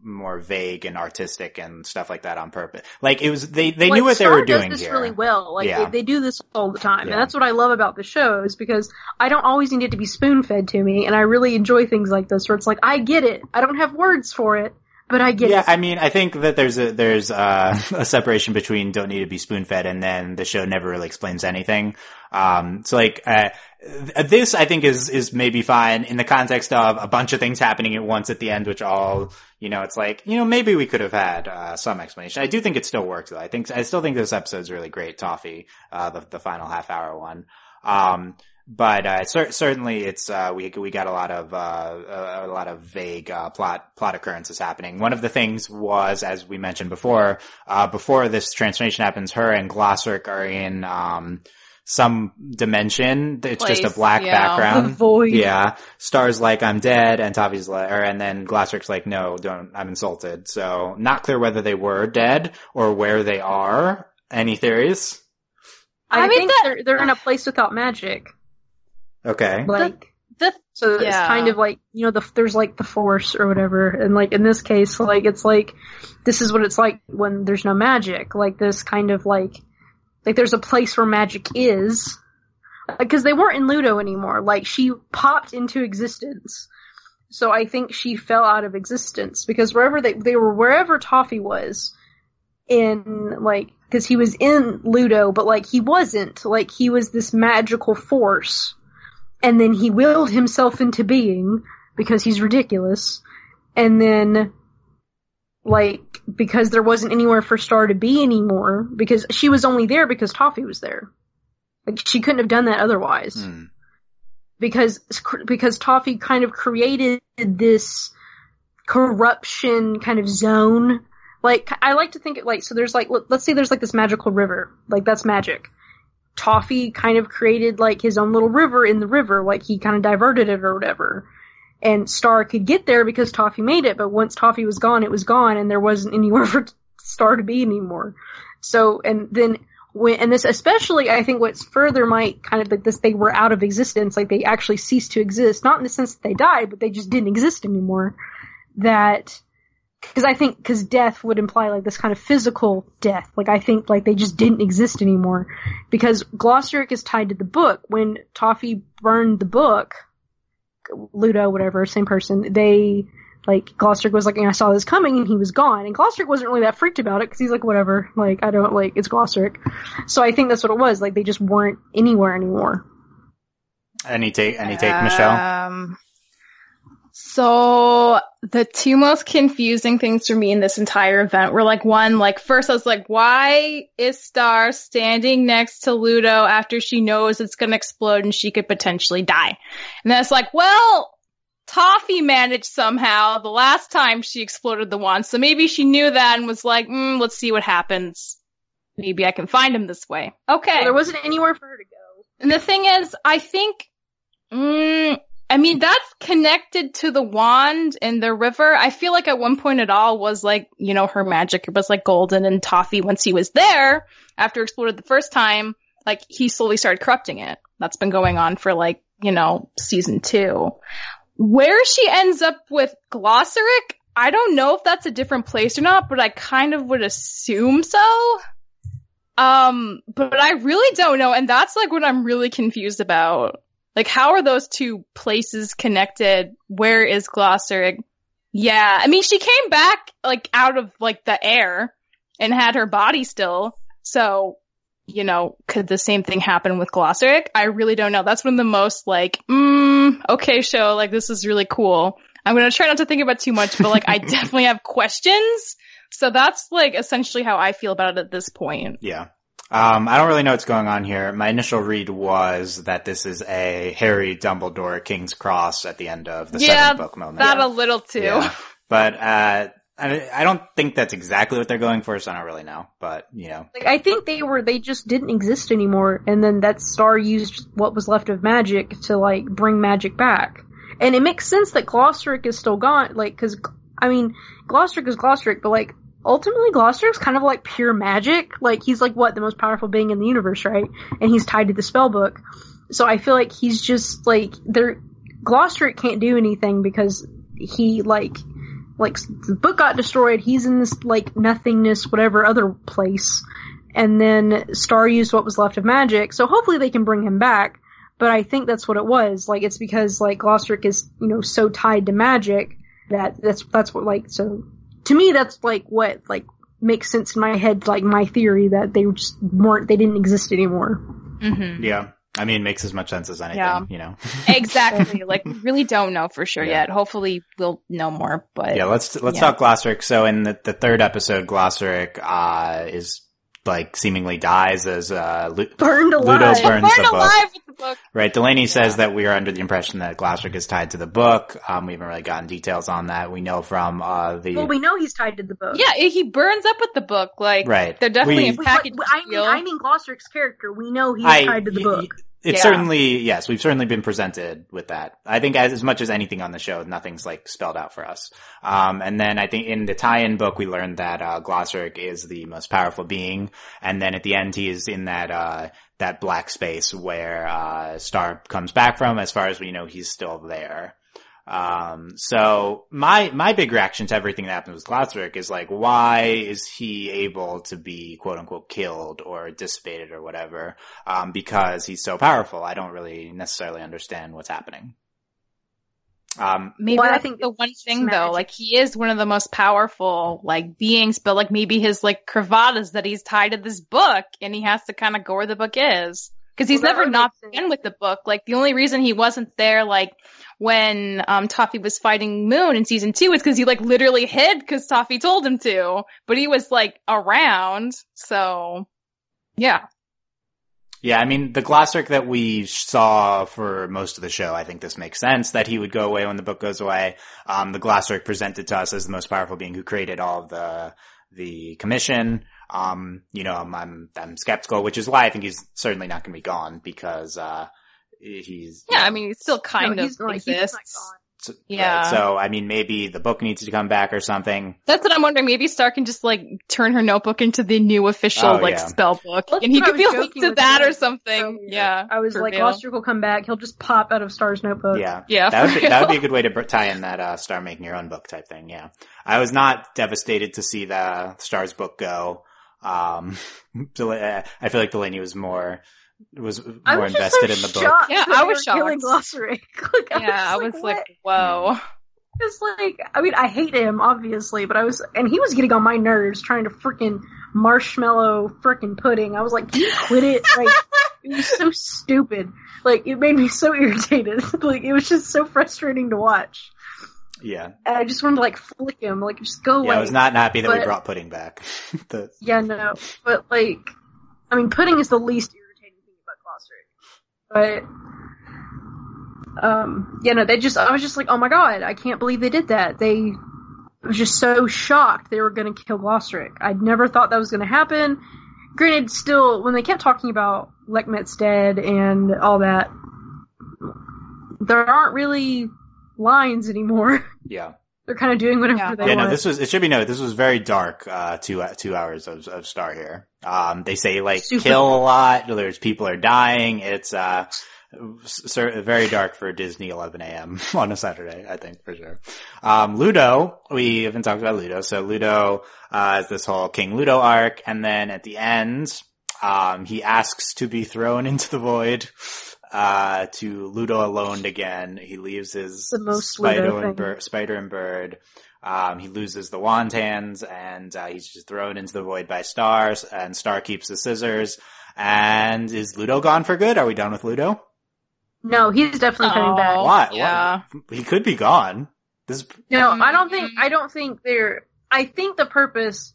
more vague and artistic and stuff like that on purpose. Like it was, they knew what they were doing does this here. really well. Like they do this all the time. Yeah. And that's what I love about the show is because I don't always need it to be spoon fed to me. And I really enjoy things like this where it's like, I get it. I don't have words for it, but I get it. Yeah, I think that there's a separation between don't need to be spoon fed and then the show never really explains anything. This I think is maybe fine in the context of a bunch of things happening at once at the end, which all, it's like, maybe we could have had, some explanation. I do think it still works though. I still think this episode's really great, Toffee, the final half hour one. But certainly it's, we got a lot of vague, plot occurrences happening. One of the things was, as we mentioned before this transformation happens, her and Glossric are in, some dimension. It's just a black background. The void. Yeah. Star's like, I'm dead, and Toffee's like, and then Glossric's like, no, don't, I'm insulted. So, not clear whether they were dead or where they are. Any theories? I think they're in a place without magic. Okay. So it's kind of like, there's like the Force or whatever, and like in this case, like it's like, this is what it's like when there's no magic. Like this kind of like there's a place where magic is, because they weren't in Ludo anymore. Like she popped into existence, so I think she fell out of existence because wherever they were, wherever Toffee was in, like, because he was in Ludo, but like he wasn't, like he was this magical force, and then he willed himself into being because he's ridiculous, and then like, because there wasn't anywhere for Star to be anymore, because she was only there because Toffee was there. Like, she couldn't have done that otherwise. Because Toffee kind of created this corruption kind of zone. Like, I like to think it like, so there's like, let's say there's like this magical river. Like, that's magic. Toffee kind of created like his own little river in the river, like he kind of diverted it or whatever. And Star could get there because Toffee made it, but once Toffee was gone, it was gone, and there wasn't anywhere for Star to be anymore. So, and then and this especially, I think what's further might kind of like this, they were out of existence, like they actually ceased to exist, not in the sense that they died, but they just didn't exist anymore. Because death would imply like this kind of physical death. Like I think like they just didn't exist anymore. Because Glossaric is tied to the book. When Toffee burned the book, Ludo, whatever, same person, Glossaric was like, I saw this coming, and he was gone. And Glossaric wasn't really that freaked about it, because he's like, whatever, like, I don't, like, it's Glossaric. So I think that's what it was, like, they just weren't anywhere anymore. Any take, Michelle? So the two most confusing things for me in this entire event were like, one, like first I was like, why is Star standing next to Ludo after she knows it's going to explode and she could potentially die? And then it's like, well, Toffee managed somehow the last time she exploded the wand. So maybe she knew that and was like, let's see what happens. Maybe I can find him this way. Okay. Well, there wasn't anywhere for her to go. And the thing is, I think, that's connected to the wand in the river. I feel like at one point it all was like, her magic was like golden, and Toffee, once he was there, after it exploded the first time, like he slowly started corrupting it. That's been going on for like, season 2. Where she ends up with Glossaric, I don't know if that's a different place or not, but I kind of would assume so. But I really don't know, and that's like what I'm really confused about. Like, how are those two places connected? Where is Glossaric? Yeah, I mean, she came back, like, out of, like, the air and had her body still. So, could the same thing happen with Glossaric? I really don't know. That's one of the most, like, okay, show, like, this is really cool. I'm gonna try not to think about too much, but, like, I definitely have questions. So that's, like, essentially how I feel about it at this point. Yeah. I don't really know what's going on here. My initial read was that this is a Harry Dumbledore King's Cross at the end of the seventh book moment. That a little too. Yeah. But, I don't think that's exactly what they're going for, so I don't really know. But, Like, I think they just didn't exist anymore, and then that Star used what was left of magic to, like, bring magic back. And it makes sense that Glossaric is still gone, like, cause, Glossaric is Glossaric, but, like, ultimately, Glossaric's kind of like pure magic. Like, he's like, the most powerful being in the universe, right? And he's tied to the spell book. So I feel like he's just, like, Glossaric can't do anything because he, like, the book got destroyed. He's in this, like, nothingness, whatever other place. And then Star used what was left of magic. So hopefully they can bring him back. But I think that's what it was. Like, it's because, like, Glossaric is, so tied to magic that's what, like, so... To me, that's, like, what, like, makes sense in my head, like, my theory that they just they didn't exist anymore. Mm-hmm. Yeah. I mean, it makes as much sense as anything, Exactly. Like, we really don't know for sure yet. Hopefully we'll know more, but... Yeah, let's talk Glossaric. So in the third episode, Glossaric, is, like, seemingly dies as, burned alive. Ludo burns the book. Alive with the book. Right, Delaney says that we are under the impression that Glossaric is tied to the book. We haven't really gotten details on that. We know from, Well, we know he's tied to the book. Yeah, he burns up with the book. Like, right. They're definitely a package deal. I mean Glossaric's character. We know he's tied to the book. It's certainly, yes, we've certainly been presented with that. I think as much as anything on the show, nothing's, like, spelled out for us. And then I think in the tie-in book, we learned that, Glossaric is the most powerful being. And then at the end, he is in that black space where, Star comes back from. As far as we know, he's still there. So my big reaction to everything that happened with Glossaric is like, why is he able to be quote unquote killed or dissipated or whatever? Because he's so powerful. I don't really necessarily understand what's happening. Maybe I think the one thing though, like he is one of the most powerful like beings, but like maybe his like cravat is that he's tied to this book and he has to kind of go where the book is. Cause he's never not been with the book. Like the only reason he wasn't there like when Toffee was fighting Moon in season 2 is cause he like literally hid cause Toffee told him to. But he was like around, so yeah. Yeah, I mean, the Glossaric that we saw for most of the show, I think this makes sense, that he would go away when the book goes away. The Glossaric presented to us as the most powerful being who created all of the commission. I'm skeptical, which is why I think he's certainly not going to be gone because, he's... Yeah, I mean, he still kind of exists. Right. So, I mean, maybe the book needs to come back or something. That's what I'm wondering. Maybe Star can just, like, turn her notebook into the new official, spell book. That's and he could be linked to that him or something. Yeah. I was like, Gloucester will come back. He'll just pop out of Star's notebook. Yeah. Yeah. That would be a good way to tie in that, Star making your own book type thing. Yeah. I was not devastated to see the Star's book go. I feel like Delaney was more invested in the book. Yeah, I was shocked. Killing Glossary. I was like, whoa. It's like, I mean, I hate him, obviously, but and he was getting on my nerves trying to freaking marshmallow freaking pudding. I was like, can you quit it? Like, it was so stupid. Like, it made me so irritated. Like, it was just so frustrating to watch. Yeah. And I just wanted to, like, flick him, like, just go away. Yeah, I was not happy that we brought pudding back. Yeah, no. But, like, I mean, pudding is the least irritating thing about Glossary. But, I was just like, oh my god, I can't believe they did that. I was just so shocked they were gonna kill Glossaric. I'd never thought that was gonna happen. Granted, still, when they kept talking about Lekmet's dead and all that, there aren't really lines anymore. Yeah. They're kind of doing whatever they want. No, it should be noted, this was very dark, 2 hours of Star here. They say, like, kill a lot, people are dying, it's, very dark for Disney 11 a.m. on a Saturday, I think, for sure. Ludo, we haven't talked about Ludo, so Ludo, is this whole King Ludo arc, and then at the end, he asks to be thrown into the void, to Ludo alone again. He leaves his spider and bird. He loses the wand hands, and, he's just thrown into the void by Star, and Star keeps the scissors. And is Ludo gone for good? Are we done with Ludo? No, he's definitely coming back. Why? Yeah. He could be gone. No, I don't think I think the purpose,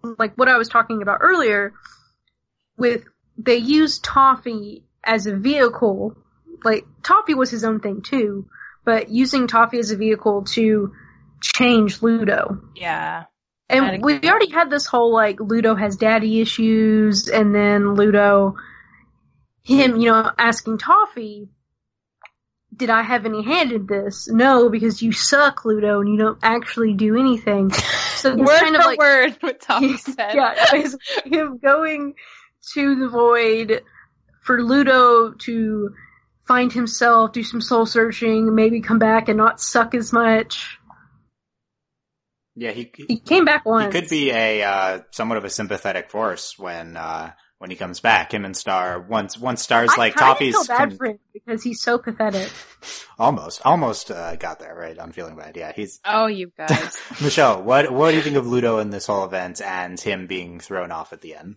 like what I was talking about earlier, they used Toffee as a vehicle. Like, Toffee was his own thing too, but using Toffee as a vehicle to change Ludo. Yeah. And we already had this whole, like, Ludo has daddy issues, and then him, asking Toffee, did I have any hand in this? No, because you suck, Ludo, and you don't actually do anything. So word kind of for like, word what Toffee said. Yeah, him going to the void for Ludo to find himself, do some soul searching, maybe come back and not suck as much. Yeah, he came back once. He could be somewhat of a sympathetic force when he comes back. Him and Star. Once Star's like Toffee's. I feel bad for him because he's so pathetic. Almost got there right. I'm feeling bad. Yeah, he's. Oh, you guys. Michelle, what do you think of Ludo in this whole event and him being thrown off at the end?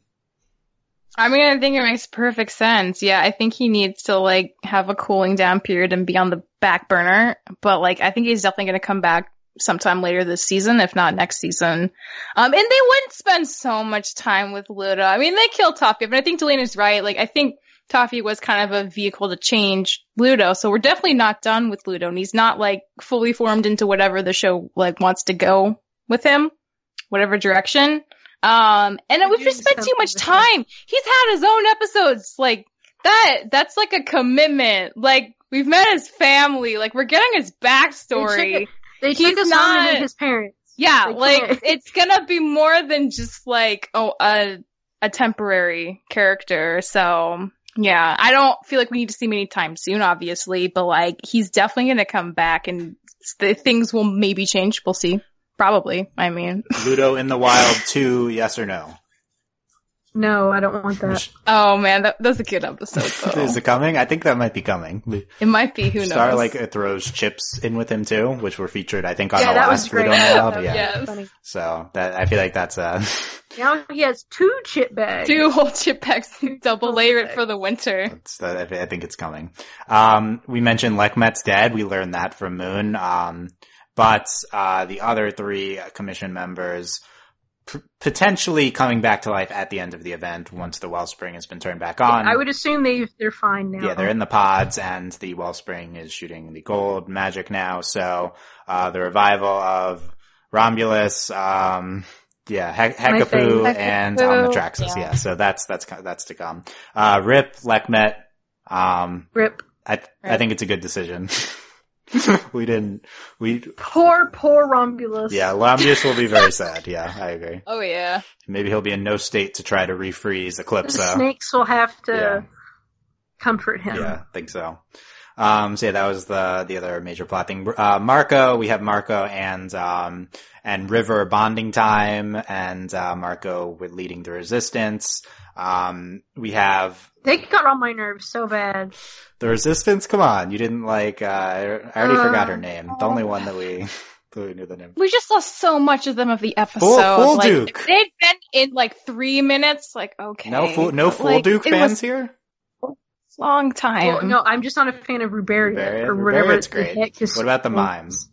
I mean, I think it makes perfect sense. Yeah, I think he needs to, like, have a cooling down period and be on the back burner. But, like, I think he's definitely going to come back sometime later this season, if not next season. And they wouldn't spend so much time with Ludo. I mean, they killed Toffee, but I think Delaney's right. Like, I think Toffee was kind of a vehicle to change Ludo, so we're definitely not done with Ludo, and he's not, like, fully formed into whatever the show, like, wants to go with him, whatever direction. And we've just spent too much time. He's had his own episodes, like, that's like a commitment. Like, we've met his family, like, we're getting his backstory. They took us home to meet his parents. Yeah, like, it's gonna be more than just, like, a temporary character, so, yeah. I don't feel like we need to see him anytime soon, obviously, but, like, he's definitely gonna come back, and things will maybe change. We'll see. Probably, I mean. Ludo in the Wild 2, yes or no? No, I don't want that. Oh man, that's a good episode though. Is it coming? I think that might be coming. It might be, who knows? Star, like, throws chips in with him too, which were featured, I think, on the last Ludo in the Wild. Yeah. Yes. So, I feel like that's now he has 2 chip bags. 2 whole chip bags, double layered for the winter. I think it's coming. We mentioned Lekmet's dead. We learned that from Moon. But the other 3 commission members potentially coming back to life at the end of the event once the wellspring has been turned back on. I would assume they're fine now. Yeah, they're in the pods, and the wellspring is shooting the gold magic now. So the revival of Romulus, Yeah, Hekapoo and Omnitraxis. Yeah, so that's to come. Rip Lekmet. Rip. I think it's a good decision. Poor Romulus. Yeah, Romulus will be very sad. Yeah, I agree. Oh yeah. Maybe he'll be in no state to try to refreeze Eclipse. The snakes will have to comfort him. Yeah, I think so. So yeah, that was the other major plot thing. Marco, we have Marco and River bonding time, and Marco with leading the resistance. We have... They got on my nerves so bad. The resistance? Come on, you didn't like, I already forgot her name. The only one that we knew the name. We just saw so much of them of the episode. Full Duke. If they'd been in like 3 minutes, like, okay. No full Duke fans here? Long time. Well, no, I'm just not a fan of Ruberia or whatever. It's great. What about the mimes?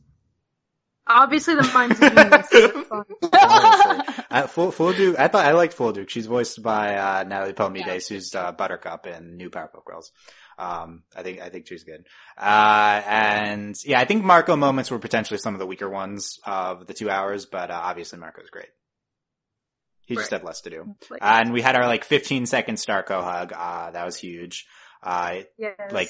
Obviously, the mimes are Full Duke. I liked Full Duke. She's voiced by Natalie Palmides, who's Buttercup in New Powerpuff Girls. I think she's good. And yeah, I think Marco moments were potentially some of the weaker ones of the 2 hours, but obviously Marco's great. He just had less to do. And we had our 15-second Starco hug. That was huge. Yes.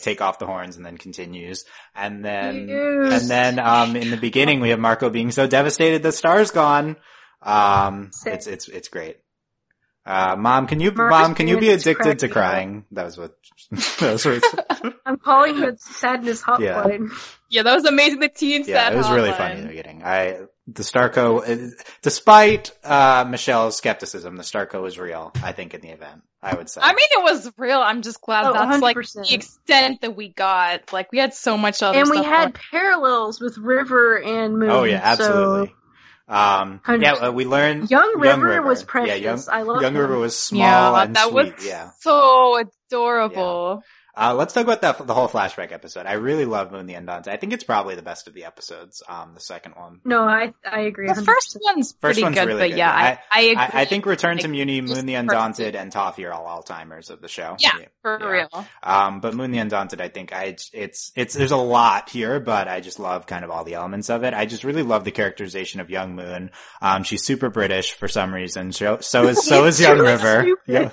Take off the horns and then continues. And then in the beginning we have Marco being so devastated the star's gone. It's great. Mom, can you be addicted to crying? That was what I'm calling the sadness hotline. Yeah, that was amazing. The teen sad it was hotline. really funny in the beginning. The Starco, despite Michelle's skepticism, the Starco was real, I think, in the event, I would say. I mean, it was real. I'm just glad that's 100%. the extent that we got. We had so much other and stuff. And we had parallels with River and Moon. Oh yeah, absolutely. We learned Young River was precious. Yeah, I love Young him. River was small and that sweet. Was so adorable. Yeah. Let's talk about the whole flashback episode. I really love Moon the Andante. I think it's probably the best of the episodes. The second one. No, I agree. The first one's pretty good, really but yeah, I agree. I think Return to Mewni, Moon the Undaunted, and Toffee are all timers of the show. Yeah, for real. But Moon the Undaunted, I think there's a lot here, but I just love kind of all the elements of it. I just really love the characterization of young Moon. She's super British for some reason. So is young River. Yeah.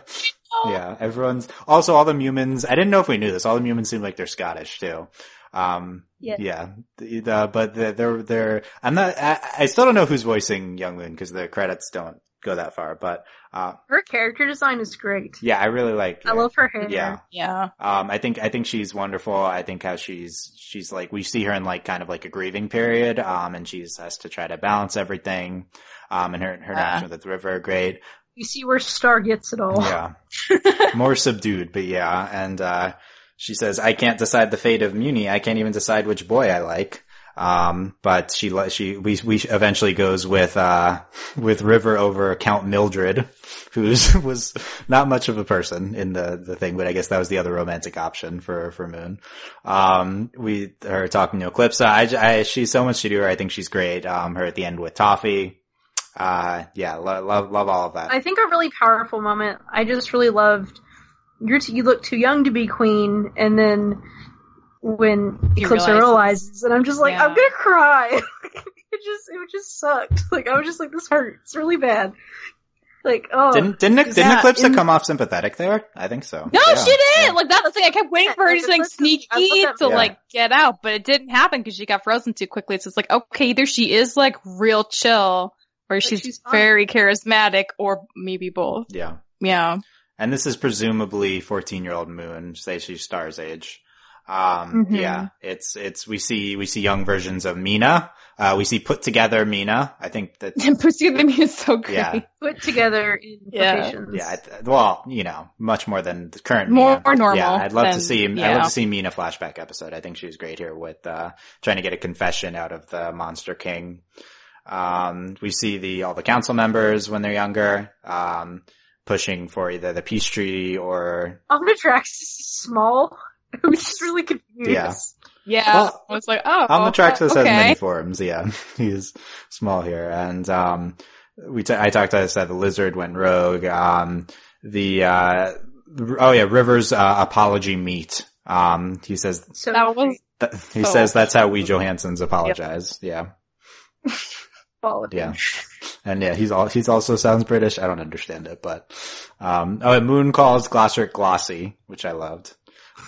Yeah, everyone's also all the Mewmans. I didn't know if we knew this. All the Mewmans seem like they're Scottish too. Yeah. But they're. I'm not. I still don't know who's voicing Young Moon because the credits don't go that far. But her character design is great. Yeah, I really like. I love her hair. Yeah. I think she's wonderful. I think how she's we see her in kind of a grieving period. And has to try to balance everything. And her interaction with the River are great. You see where Star gets it all. Yeah. More subdued, but yeah. And, she says, I can't decide the fate of Mewni. I can't even decide which boy I like. But we eventually goes with River over Count Mildred, was not much of a person in the thing, but I guess that was the other romantic option for Moon. Her talking to Eclipse. She's so much to do her. I think she's great. Her at the end with Toffee. Love all of that. I think a really powerful moment. I just really loved you look too young to be queen, and then when Eclipse realizes, and I'm just I'm gonna cry. it just sucked. I was just this hurts really bad. Didn't Eclipse come off sympathetic there? I think so. No, she did. That's the thing. I kept waiting for her to sneaky to get out, but it didn't happen because she got frozen too quickly. So it's okay, either she is real chill, or she's very charismatic, or maybe both. Yeah. Yeah. And this is presumably 14-year-old Moon, say she's Star's age. Yeah, we see young versions of Mina. We see put together Mina. I think that put together Mina is so great. Yeah. Put together in quotations. Yeah. Much more than the current more Mina. Normal. Yeah, I'd love to see Mina flashback episode. I think she was great here with trying to get a confession out of the Monster King. We see all the council members when they're younger, pushing for either the peace treaty or Omnitraxis is small. I was just really confused. Yeah. Well, I was Omnitraxis has many forms. Yeah, he's small here, and I talked. I said the lizard went rogue. River's apology meet. He says that was. He says that's how we Johanssons apologize. Yep. Yeah. quality. Yeah. And yeah, he's also sounds British. I don't understand it, but, Moon calls Glossric glossy, which I loved.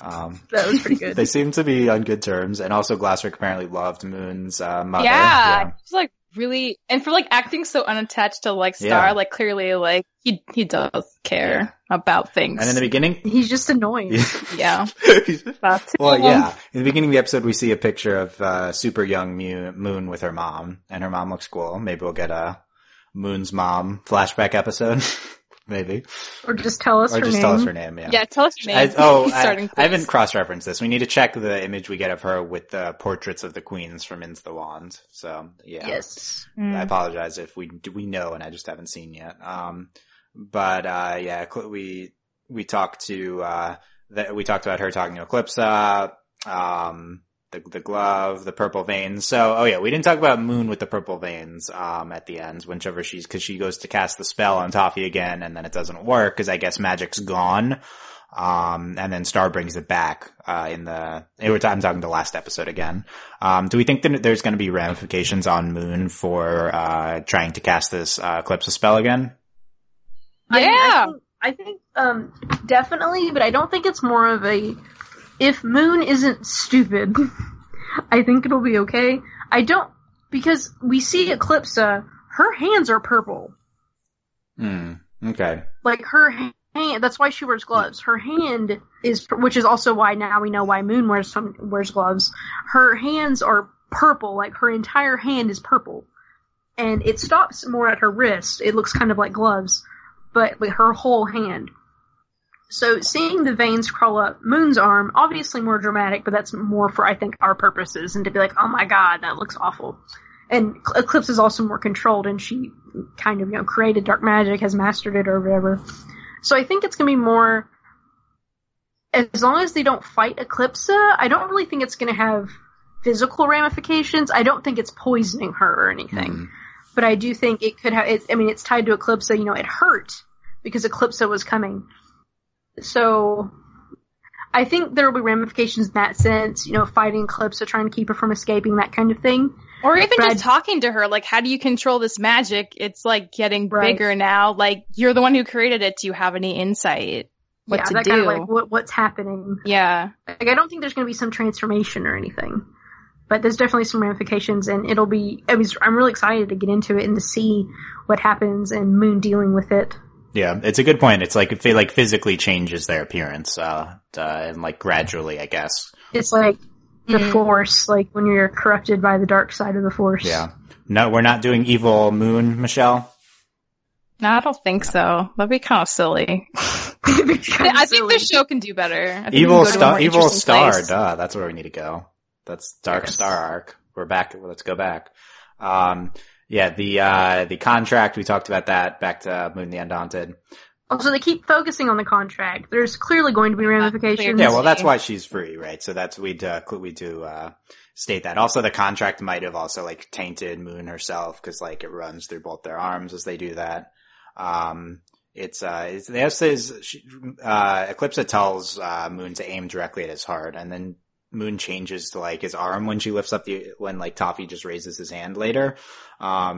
That was pretty good. They seem to be on good terms, and also Glossric apparently loved Moon's, mother. Yeah. He's like really, and for like acting so unattached to like Star, like clearly like he does care about things. And in the beginning, he's just annoying. Yeah. Well, yeah. In the beginning of the episode, we see a picture of super young Moon with her mom, and her mom looks cool. Maybe we'll get a Moon's mom flashback episode. Maybe. Or just tell us her name. Tell us her name, yeah. Yeah, tell us her name. I haven't cross-referenced this. We need to check the image we get of her with the portraits of the queens from Into the Wand. So, yeah. Yes. I apologize if we know and I just haven't seen yet. We talked about her talking to Eclipsa, the glove, the purple veins. So, we didn't talk about Moon with the purple veins, at the end, cause she goes to cast the spell on Toffee again, and then it doesn't work, cause I guess magic's gone. And then Star brings it back, I'm talking the last episode again. Do we think that there's gonna be ramifications on Moon for, trying to cast this, Eclipsa spell again? Yeah! I think definitely, but I don't think it's more of if Moon isn't stupid, I think it'll be okay. Because we see Eclipsa, her hands are purple. Okay. Like her hand, that's why she wears gloves. Her hand which is also why now we know why Moon wears gloves. Her hands are purple, like her entire hand is purple. And it stops more at her wrist. It looks kind of like gloves, but like her whole hand. So seeing the veins crawl up Moon's arm, obviously more dramatic, but that's more for, I think, our purposes, and to be like, oh my god, that looks awful. And Eclipse is also more controlled, and she kind of, created dark magic, has mastered it or whatever. So I think it's gonna be more, as long as they don't fight Eclipsa, I don't really think it's gonna have physical ramifications. I don't think it's poisoning her or anything. But I do think it could have, it's tied to Eclipsa, it hurt, because Eclipsa was coming. So, I think there will be ramifications in that sense, fighting Eclipsa, trying to keep her from escaping, that kind of thing. Or even just talking to her, like, how do you control this magic? It's, like, getting bigger now. Like, you're the one who created it. Do you have any insight? What to do? Kind of like, what's happening? Yeah. Like, I don't think there's going to be some transformation or anything. But there's definitely some ramifications, and it'll be, I'm really excited to get into it and to see what happens and Moon dealing with it. Yeah, it's a good point. It's like if it physically changes their appearance, and gradually, I guess. It's like the Force, like when you're corrupted by the dark side of the Force. Yeah. No, we're not doing evil Moon, Michelle? No, I don't think so. That'd be kind of silly. I think the show can do better. Evil Star, duh, that's where we need to go. That's Dark Star arc. We're back, let's go back. The contract, we talked about that, back to Moon the Undaunted. Also, they keep focusing on the contract. There's clearly going to be ramifications. Yeah, well, that's why she's free, right? So that's, we do state that. Also, the contract might have also, tainted Moon herself, cause, it runs through both their arms as they do that. Eclipsa tells, Moon to aim directly at his heart, and then Moon changes to his arm when she lifts up when Toffee just raises his hand later. I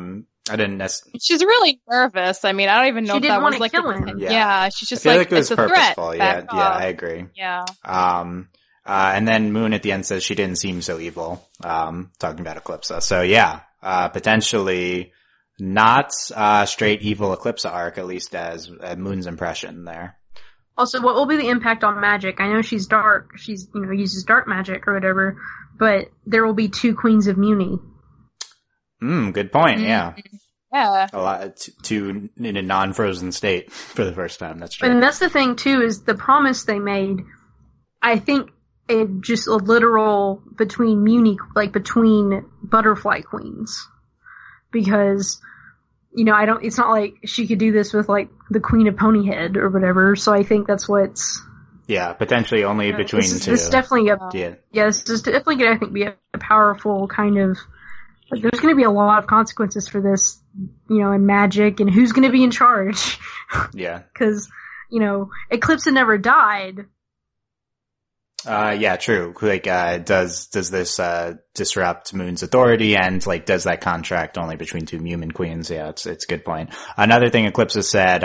didn't necessarily. She's really nervous. I don't even know if that was kill him. Yeah, she's just I feel like it was it's purposeful. A threat. Yeah, I agree. Yeah. And then Moon at the end says she didn't seem so evil. Talking about Eclipsa. So yeah, potentially not straight evil Eclipsa arc, at least as Moon's impression there. Also, what will be the impact on magic? I know she's dark. She's, uses dark magic or whatever, but there will be 2 Queens of Mewni. Good point, yeah. Yeah. A lot, two in a non-frozen state for the first time, that's true. And that's the thing, too, is the promise they made, I think, just a literal between Mewni, between butterfly queens. Because, it's not like she could do this with, the Queen of Ponyhead or whatever, so I think that's what's... Yeah, potentially only between 2. This is definitely this is definitely going to, I think, be a powerful kind of... there's going to be a lot of consequences for this, in magic, and who's going to be in charge. Yeah. Because, Eclipsa never died. Yeah, true. Like, does this, disrupt Moon's authority, and, like, does that contract only between two human queens? Yeah, it's a good point. Another thing Eclipse has said,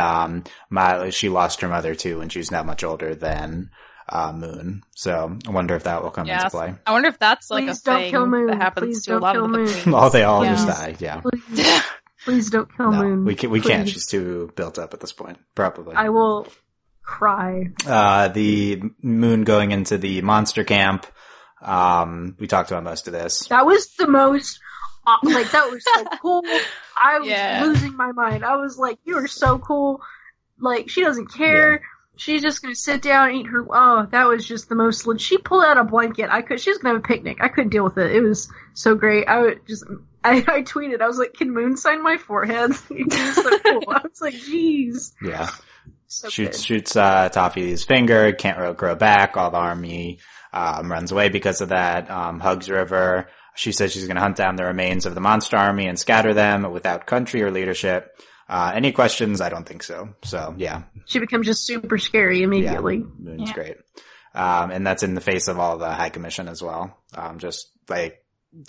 she lost her mother too when she was that much older than, Moon. So, I wonder if that will come into play. I wonder if that's, like, Please a don't thing kill Moon. that happens Please to a don't lot kill of the Moon. queens. Oh, they all just die, yeah. Please don't kill No, Moon. we can't. Please. She's too built up at this point. Probably. I will cry. The Moon going into the monster camp. We talked about most of this. That was the most, that was so cool. I was losing my mind. I was like, you are so cool. Like, she doesn't care. Yeah. She's just gonna sit down and eat her, that was just the most, she pulled out a blanket. She was gonna have a picnic. I couldn't deal with it. It was so great. I tweeted, I was like, can Moon sign my forehead? It was so cool. I was like, jeez. Yeah. So shoots Toffee's finger, can't grow back. All the army runs away because of that. Hugs River. She says she's going to hunt down the remains of the monster army and scatter them without country or leadership. Any questions? I don't think so. So yeah, she becomes just super scary immediately. Yeah, Moon's great. And that's in the face of all the High Commission as well. Just like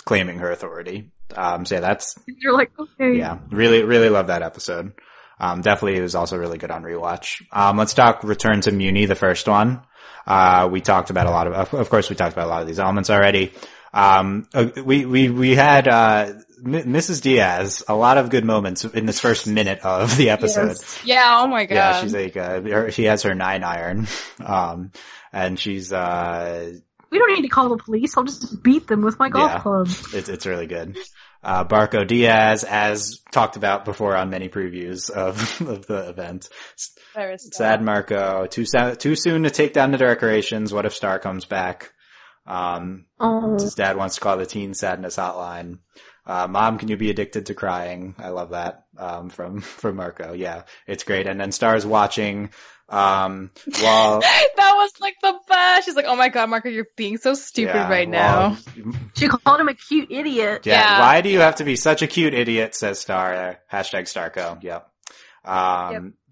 claiming her authority. So yeah, that's, you're like, okay. Yeah, really love that episode. Definitely it was also really good on rewatch. Let's talk Return to Mewni, the first one. We talked about a lot of course we talked about a lot of these elements already. We had, Mrs. Diaz, a lot of good moments in this first minute of the episode. Yes. Yeah, oh my god. Yeah, she's like, she has her 9-iron. And she's, we don't need to call the police. I'll just beat them with my golf club. It's really good. Barco Diaz, as talked about before on many previews of the event. Sad Marco. Too soon to take down the decorations. What if Star comes back? His dad wants to call the teen sadness hotline. Mom, can you be addicted to crying? I love that, from Marco. Yeah, it's great. And then Star's watching, while that was like the best. She's like, oh my god, Marco, you're being so stupid right now. She called him a cute idiot. Yeah. Why do you have to be such a cute idiot, says Star, #Starco. Yep.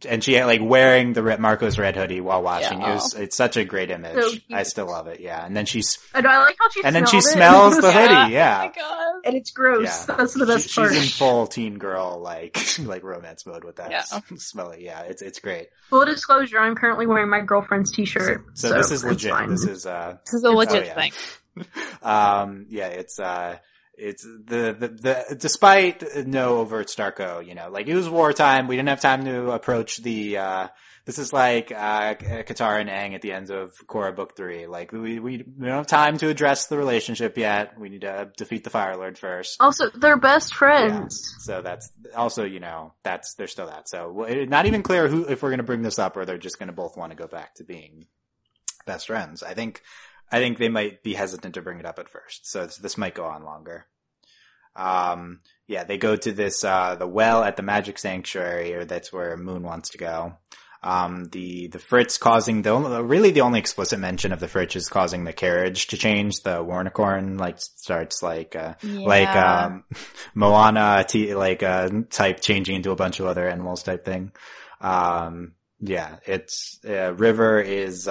And she had like wearing the Marco's red hoodie while watching. It's such a great image. So I still love it. Yeah. And then and I like how she smells the hoodie. Yeah. Oh my god. And it's gross. Yeah. That's the best part. She's in full teen girl, like romance mode with that. Smell it. Yeah. It's great. Full disclosure, I'm currently wearing my girlfriend's t-shirt. So this is legit. This is a legit thing. It's the despite no overt Starco, like it was wartime. We didn't have time to approach this is like, Katara and Aang at the end of Korra Book 3. Like we don't have time to address the relationship yet. We need to defeat the Fire Lord first. Also, they're best friends. Yeah. So that's also, there's still that. So not even clear if we're going to bring this up or they're just going to both want to go back to being best friends. I think they might be hesitant to bring it up at first. So this might go on longer. They go to this, the well at the Magic Sanctuary, or that's where Moon wants to go. The Fritz causing the only explicit mention of the Fritz is causing the carriage to change. The Warnicorn, starts Moana, type changing into a bunch of other animals type thing. It's, River is,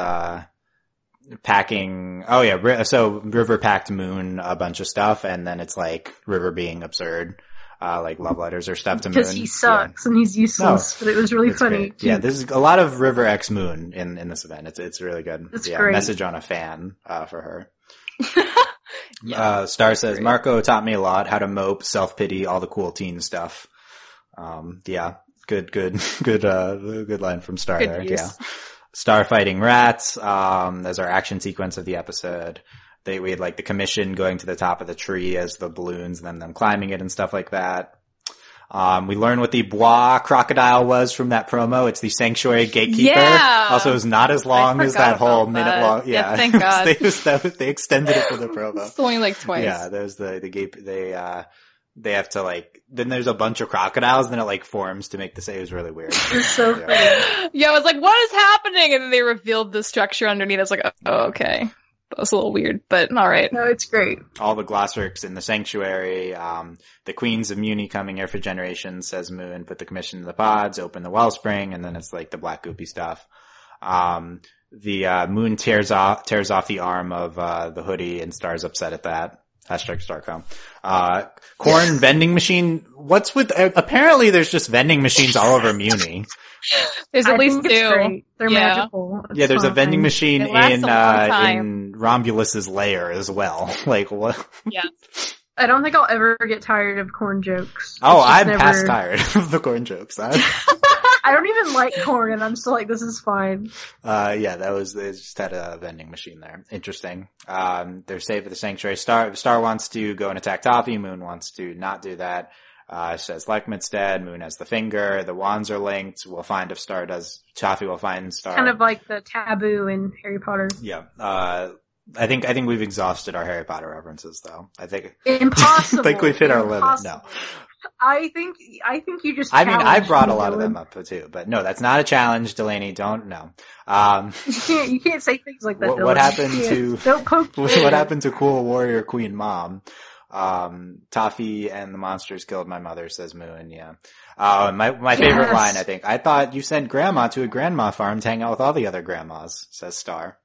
packing. So River packed Moon a bunch of stuff, and then it's like River being absurd, like love letters or stuff to Moon because he sucks and he's useless. But it was really funny. Great. Yeah, there's a lot of River X Moon in this event. It's really good. It's great. Message on a fan for her. Star says great. Marco taught me a lot how to mope, self-pity, all the cool teen stuff. Good line from Star good there. Use. Yeah. Star fighting rats. There's our action sequence of the episode. We had like the commission going to the top of the tree as the balloons and then them climbing it and stuff like that. We learn what the Bois crocodile was from that promo. It's the sanctuary gatekeeper. Yeah. Also, it's not as long as that whole minute long. Yeah. Thank God. They extended it for the promo. It's only like twice. Yeah, there's the gate, they have to then there's a bunch of crocodiles, then it forms to make the say. It was really weird. It's so funny. Yeah, I was like, what is happening? And then they revealed the structure underneath. I was like, oh, okay. That was a little weird, but alright. No, it's great. All the Glossrics in the sanctuary, the Queens of Mewni coming here for generations, says Moon, put the commission in the pods, open the wellspring, and then it's like the black goopy stuff. Moon tears off the arm of the hoodie, and Star's upset at that. Hashtag Starcom. Corn vending machine. What's with? Apparently, there's just vending machines all over Mewni. There's at least two. They're magical. It's there's fine. a vending machine in Romulus's lair as well. Like what? Yeah. I don't think I'll ever get tired of corn jokes. Oh, I'm past tired of the corn jokes. I don't even like corn, and I'm still like, this is fine. They just had a vending machine there. Interesting. They're safe at the sanctuary. Star wants to go and attack Toffee. Moon wants to not do that. Says Lekmit's dead. Moon has the finger. The wands are linked. We'll find if Star does. Toffee will find Star. Kind of like the taboo in Harry Potter. Yeah. I think we've exhausted our Harry Potter references, though. I think impossible. I think we've hit our limit. No. I think you just. I mean, I brought a lot of them up too, but no, that's not a challenge, Delaney. Don't know. You can't say things like that. What happened to? Don't poke. What happened to Cool Warrior Queen Mom? Toffee and the monsters killed my mother, says Moon. Yeah. My favorite line, I think. I thought you sent Grandma to a grandma farm to hang out with all the other grandmas, says Star.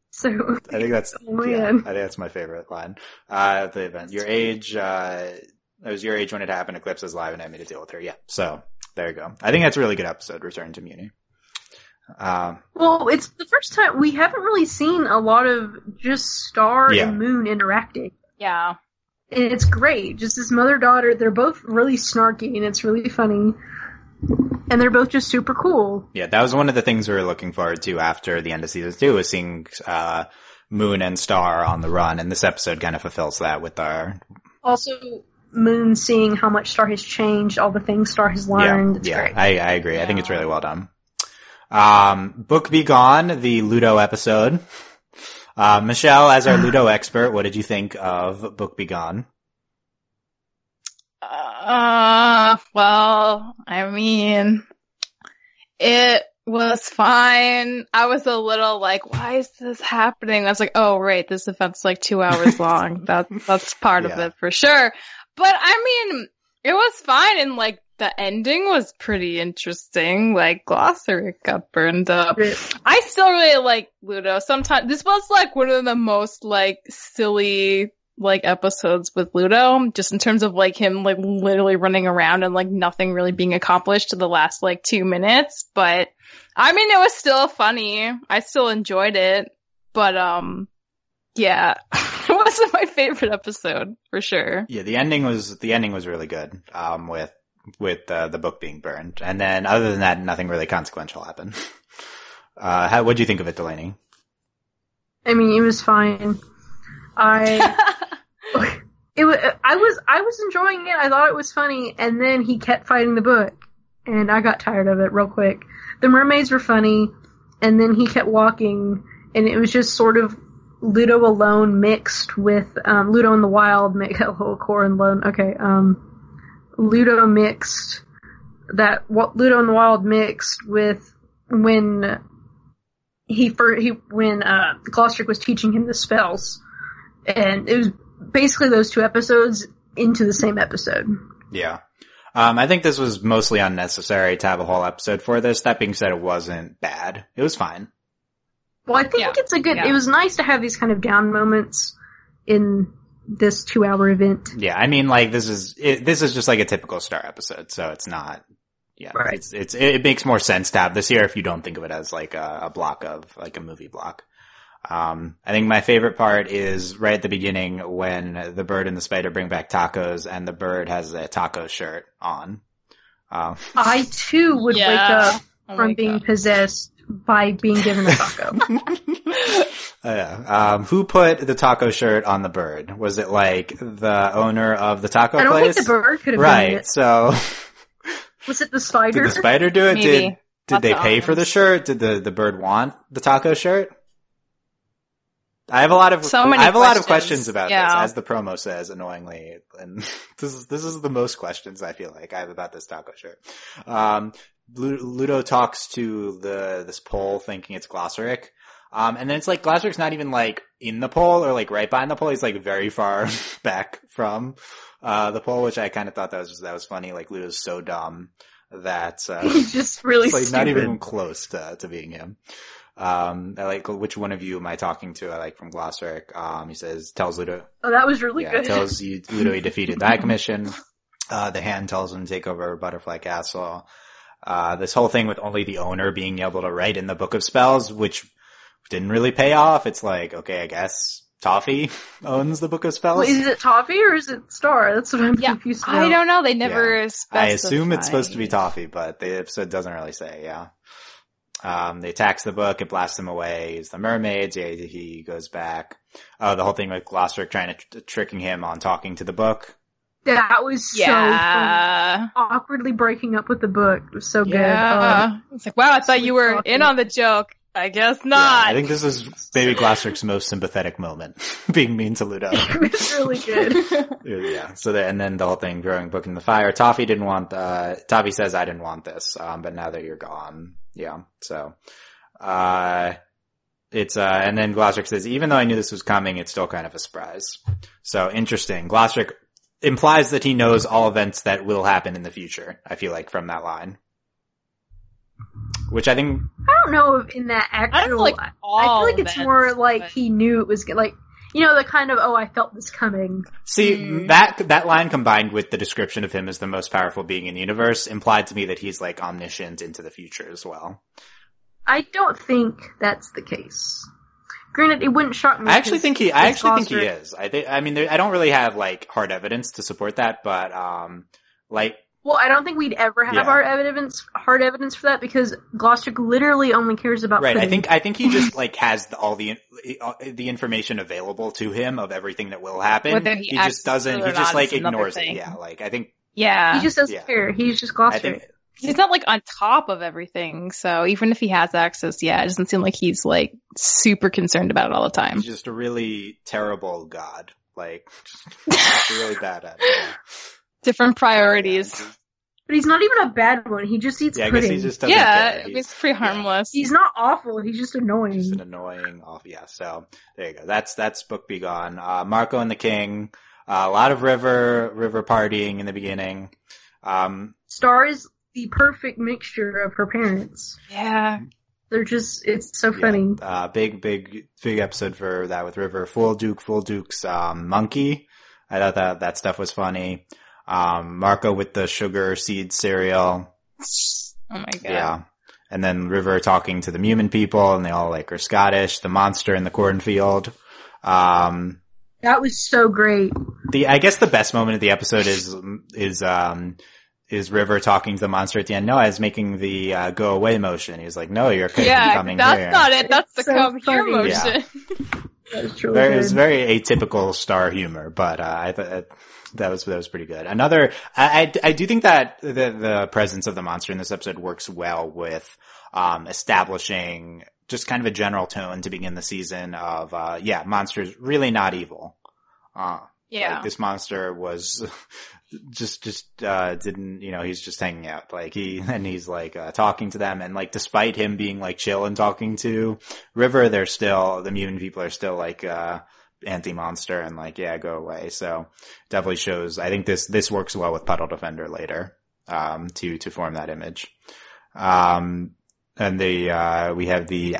So I think that's I think that's my favorite line. The event. Your age. It was your age when it happened. Eclipse is live and had me to deal with her. Yeah. So there you go. I think that's a really good episode. Return to Mewni. Well, it's the first time we haven't really seen a lot of just Star and Moon interacting. Yeah. And it's great. Just this mother-daughter, they're both really snarky and it's really funny. And they're both just super cool. Yeah, that was one of the things we were looking forward to after the end of season 2, was seeing Moon and Star on the run, and this episode kind of fulfills that with our... Also, Moon seeing how much Star has changed, all the things Star has learned. It's great. I agree. Yeah. I think it's really well done. Book Be Gone, the Ludo episode. Michelle, as our Ludo expert, what did you think of Book Be Gone? Well, I mean, it was fine. I was a little like, why is this happening? I was like, oh, right, this event's like 2 hours long. That's part of it for sure. But I mean, it was fine, and like, the ending was pretty interesting. Like, Glossaric got burned up. I still really like Ludo. Sometimes, this was like one of the most like silly like episodes with Ludo, just in terms of like him like literally running around and like nothing really being accomplished to the last like 2 minutes. But I mean, it was still funny. I still enjoyed it. But yeah, it wasn't my favorite episode for sure. Yeah, the ending was really good. With the book being burned, and then other than that, nothing really consequential happened. What'd you think of it, Delaney? I mean, it was fine. I was enjoying it. I thought it was funny, and then he kept fighting the book, and I got tired of it real quick. The mermaids were funny, and then he kept walking, and it was just sort of Ludo alone mixed with Ludo in the Wild, Core and Lone. Okay, Ludo mixed Ludo in the Wild mixed with when Glossaric was teaching him the spells, and it was basically those two episodes into the same episode. Yeah. I think this was mostly unnecessary to have a whole episode for this. That being said, it wasn't bad. It was fine. Well, I think it's a good, it was nice to have these kind of down moments in this 2-hour event. Yeah, I mean, like, this is just like a typical Star episode, so it's not, right. It makes more sense to have this here if you don't think of it as like a block of, like a movie block. I think my favorite part is right at the beginning when the bird and the spider bring back tacos and the bird has a taco shirt on. I too would wake up from being possessed by being given a taco. Who put the taco shirt on the bird? Was it like the owner of the taco place? I don't think the bird could have done it. So was it the spider? Did the spider do it? Maybe. Did they pay for the shirt? Did the bird want the taco shirt? I have a lot of questions about this, as the promo says, annoyingly, and this is the most questions I feel like I have about this taco shirt. Ludo talks to this pole thinking it's Glossaric. And then it's like Glossaric's not even like in the pole or like right behind the pole. He's like very far back from the pole, which I kind of thought that was funny. Like Ludo's so dumb that he's just really like stupid. Not even close to being him. I like, which one of you am I talking to? I like from Glossric. He says, tells Ludo. Oh, that was really good. Tells Ludo he defeated the High Commission. The hand tells him to take over Butterfly Castle. This whole thing with only the owner being able to write in the Book of Spells, which didn't really pay off. It's like, okay, I guess Toffee owns the Book of Spells. Well, is it Toffee or is it Star? That's what I'm confused about. I don't know. They never specify. I assume it's supposed to be Toffee, but the episode doesn't really say, they attacks the book, it blasts him away, he's the mermaids, he goes back. The whole thing with Glossric trying to tricking him on talking to the book. That was so fun. Awkwardly breaking up with the book. It was so good. It's like, wow, I thought you were in on the joke. I guess not. Yeah, I think this is maybe Glossric's most sympathetic moment, being mean to Ludo. It was really good. Yeah. So and then the whole thing, throwing book in the fire. Toffee Toffee says, I didn't want this, but now that you're gone. Yeah. So, and then Glossric says, even though I knew this was coming, it's still kind of a surprise. So interesting. Glossric implies that he knows all events that will happen in the future, I feel like, from that line. Which I think... I don't know if in that actual... I feel like it's more like he knew it was... Like, you know, the kind of, I felt this coming. See, that line combined with the description of him as the most powerful being in the universe implied to me that he's, like, omniscient into the future as well. I don't think that's the case. Granted, it wouldn't shock me. I actually think he is. I don't really have, like, hard evidence to support that, but, well, I don't think we'd ever have hard evidence for that because Glossric literally only cares about right. pudding. I think he just like has all the information available to him of everything that will happen. Whether he just doesn't. He just like ignores it. Yeah, like I think. Yeah, he just doesn't care. He's just Glossric. He's not like on top of everything, so even if he has access, it doesn't seem like he's like super concerned about it all the time. He's just a really terrible god, like just really bad at it. Yeah. Different priorities. But he's not even a bad one. He just eats pudding. I guess he just doesn't care. It's pretty harmless. He's not awful. He's just annoying. He's an annoying so there you go. That's Book Be Gone. Marco and the King. A lot of river partying in the beginning. Star is the perfect mixture of her parents. Yeah. They're just, it's so funny. Big episode for that with River. Full Duke's monkey. I thought that stuff was funny. Marco with the sugar seed cereal. Oh my god. Yeah. And then River talking to the Mewni people, and they all like are Scottish. The monster in the cornfield. That was so great. I guess the best moment of the episode is River talking to the monster at the end. No, I was making the go away motion. He's like, no, you're coming here. That's not it. That's the come here motion. Yeah. It was very atypical Star humor, but I thought that was pretty good. I do think that the presence of the monster in this episode works well with establishing just kind of a general tone to begin the season of monsters really not evil. Like this monster was just didn't, he's just hanging out. Like he's like talking to them, and like despite him being like chill and talking to River, the Mewni people are still like anti-monster and like, go away. So definitely shows, I think this works well with Puddle Defender later, to form that image. And we have the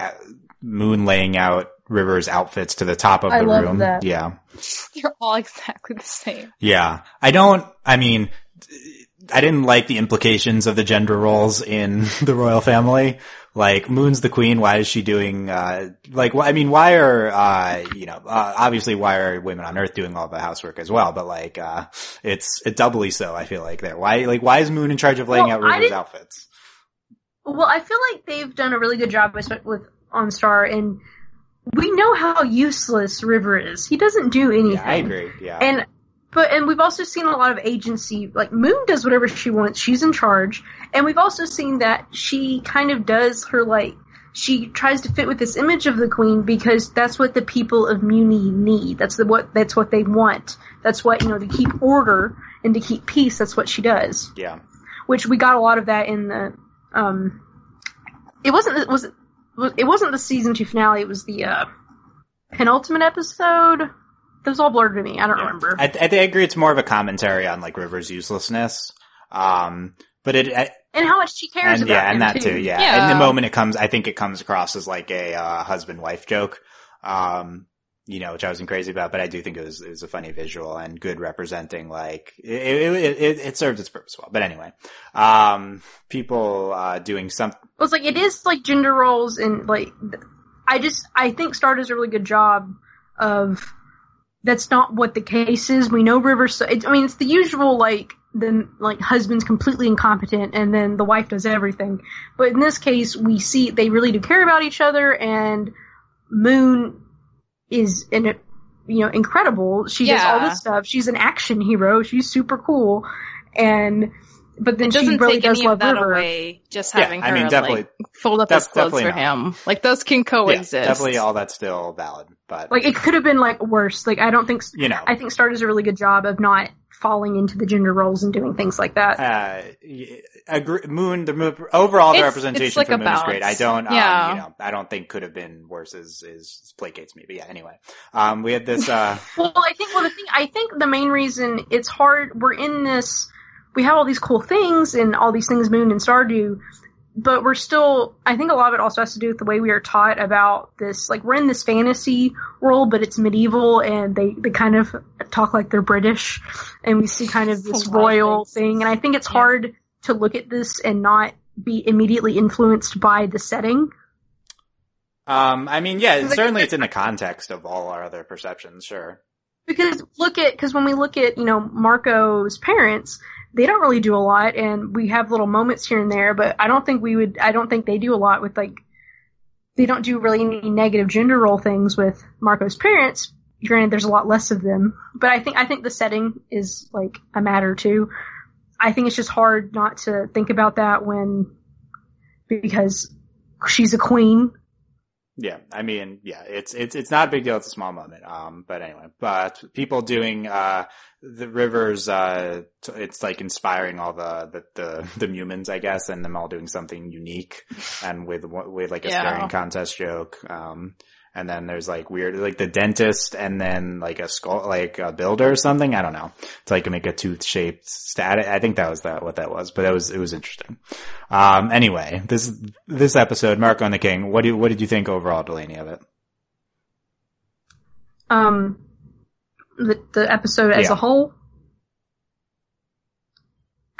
moon laying out River's outfits to the top of the room. I love that. Yeah. They're all exactly the same. Yeah. I didn't like the implications of the gender roles in the royal family. Like, Moon's the queen, why is she doing, why are, obviously why are women on Earth doing all the housework as well, but like, it's doubly so, I feel like there. Why is Moon in charge of laying out River's outfits? Well, I feel like they've done a really good job on Star, and we know how useless River is. He doesn't do anything. Yeah, I agree. Yeah. And we've also seen a lot of agency. Like, Moon does whatever she wants. She's in charge. And we've also seen that she kind of does her, she tries to fit with this image of the queen because that's what the people of Mewni need. That's what they want. That's what, to keep order and to keep peace. That's what she does. Yeah. Which we got a lot of that in the, it wasn't the season 2 finale. It was the, penultimate episode. That was all blurred to me. I don't remember. I agree. It's more of a commentary on like River's uselessness. But and how much she cares about him, and that too. Yeah. In the moment I think it comes across as like a husband-wife joke. Which I wasn't crazy about, but I do think it was a funny visual and good representing, like, it served its purpose well. But anyway, people, doing something. Well, it's like, it is like gender roles and like, I think Star does a really good job of, that's not what the case is. We know River's, it's the usual, like, the, like, husband's completely incompetent and then the wife does everything. But in this case, we see they really do care about each other, and Moon is incredible. She does all this stuff. She's an action hero. She's super cool. But then she really does love River. Away, just having her definitely, like fold up his clothes for him. Like, those can coexist. Yeah, definitely all that's still valid. But like, it could have been like worse. Like, I don't think, I think Star does a really good job of not falling into the gender roles and doing things like that. Moon, overall the representation like for Moon balance. Is great. I don't, I don't think could have been worse is placates me. But yeah, anyway, we had this, I think the main reason it's hard, we have all these cool things and all these things Moon and Star do, but I think a lot of it also has to do with the way we are taught about this, like, we're in this fantasy world, but it's medieval, and they kind of talk like they're British, and we see kind of this royal thing, and I think it's hard to look at this and not be immediately influenced by the setting. Certainly it's in the context of all our other perceptions, sure. Because when we look at, Marco's parents, they don't really do a lot, and we have little moments here and there, but I don't think they do a lot with, like, they don't do really any negative gender role things with Marco's parents. Granted, there's a lot less of them, but I think the setting is, like, a matter too. I think it's just hard not to think about that because she's a queen. Yeah, it's not a big deal. It's a small moment. But anyway, people doing, the Rivers, it's like inspiring all the humans, I guess, and them all doing something unique and with like a staring contest joke. And then there's like weird, like the dentist and then like a skull, like a builder or something. I don't know. It's like make a tooth shaped stat. I think that was what that was, but it was interesting. Anyway, this episode, Marco and the King, what did you think overall, Delaney, of it? The episode as a whole?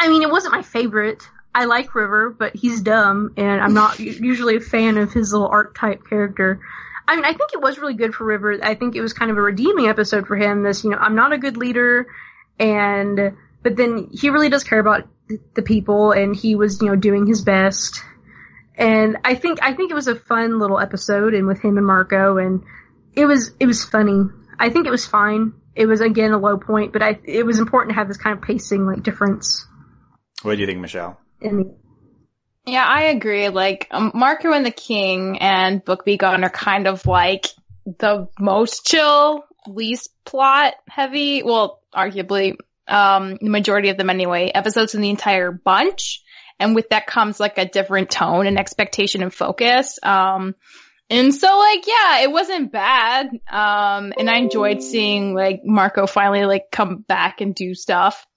It wasn't my favorite. I like River, but he's dumb, and I'm not usually a fan of his little archetype character. I think it was really good for River. I think it was kind of a redeeming episode for him. This, I'm not a good leader, but then he really does care about the people, and he was, doing his best. And I think it was a fun little episode, and with him and Marco, and it was funny. I think it was fine. It was, again, a low point, but it was important to have this kind of pacing, like, difference. What do you think, Michelle? Yeah, I agree. Like, Marco and the King and Book Be Gone are kind of like the most chill, least plot heavy, well, arguably, the majority of them anyway, episodes in the entire bunch. And with that comes like a different tone and expectation and focus. And so, like, yeah, it wasn't bad. And I enjoyed seeing, like, Marco finally, like, come back and do stuff.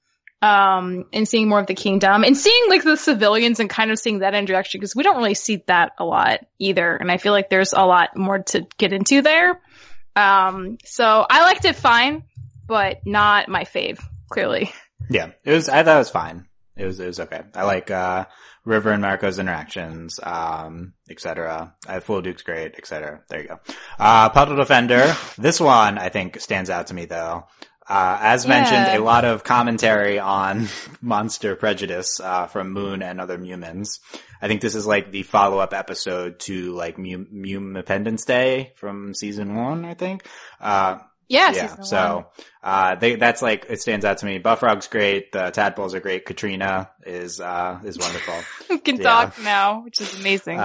And seeing more of the kingdom and seeing, like, the civilians and kind of seeing that interaction, because we don't really see that a lot either. And I feel like there's a lot more to get into there. So I liked it fine, but not my fave, clearly. Yeah, I thought it was fine. It was okay. I like, River and Marco's interactions, etc. Full Duke's great, etc. There you go. Puddle Defender. This one, I think, stands out to me, though. As mentioned, a lot of commentary on monster prejudice, from Moon and other humans. I think this is like the follow-up episode to like Independence Day from season 1, I think. Yeah. So, that's like, it stands out to me. Buffrog's great. The tadpoles are great. Katrina is wonderful. Who can talk now, which is amazing.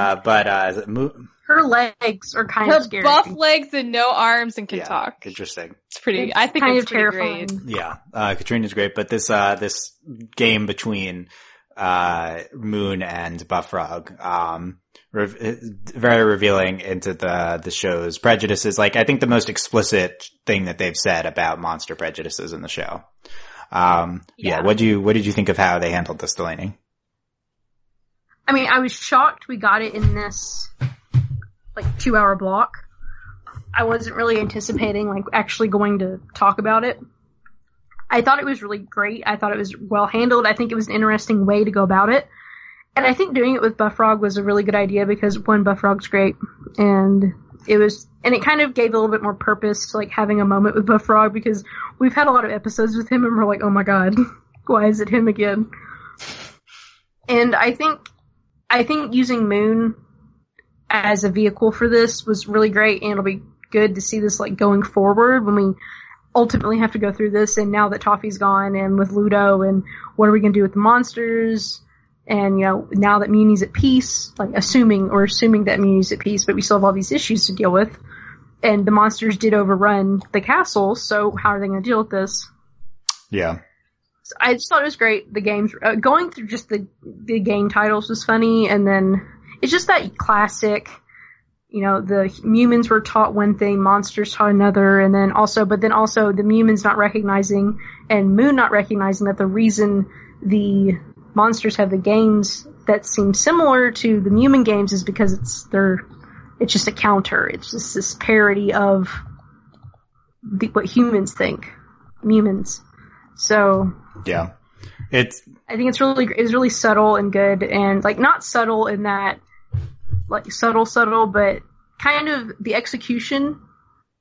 Her legs are kind of scary. Her buff legs and no arms and can talk. Interesting. It's pretty, I think it's pretty terrifying. Great. Yeah. Katrina's great, but this game between, Moon and Buffrog, very revealing into the show's prejudices. Like, I think the most explicit thing that they've said about monster prejudices in the show. What did you think of how they handled this, Delaney? I mean, I was shocked we got it in this, 2-hour block. I wasn't really anticipating, actually going to talk about it. I thought it was really great. I thought it was well handled. I think it was an interesting way to go about it. And I think doing it with Buffrog was a really good idea because, one, Buffrog's great, and it kind of gave a little bit more purpose to, having a moment with Buffrog, because we've had a lot of episodes with him and we're like, oh my god, why is it him again? And I think using Moon as a vehicle for this was really great, and it'll be good to see this, going forward when we ultimately have to go through this, and now that Toffee's gone, and with Ludo, and what are we going to do with the monsters? And, now that Mewni's at peace, assuming that Mewni's at peace, but we still have all these issues to deal with. And the monsters did overrun the castle, so how are they going to deal with this? Yeah. So I just thought it was great. The games, going through just the game titles was funny, and then it's just that classic, the Mewmans were taught one thing, monsters taught another, and then also the Mewmans not recognizing, and Moon not recognizing that the reason the monsters have the games that seem similar to the Mewman games is because it's just a counter. It's just this parody of what humans think, Mewmans. So yeah, I think it's really subtle and good, and not subtle in that subtle, but kind of the execution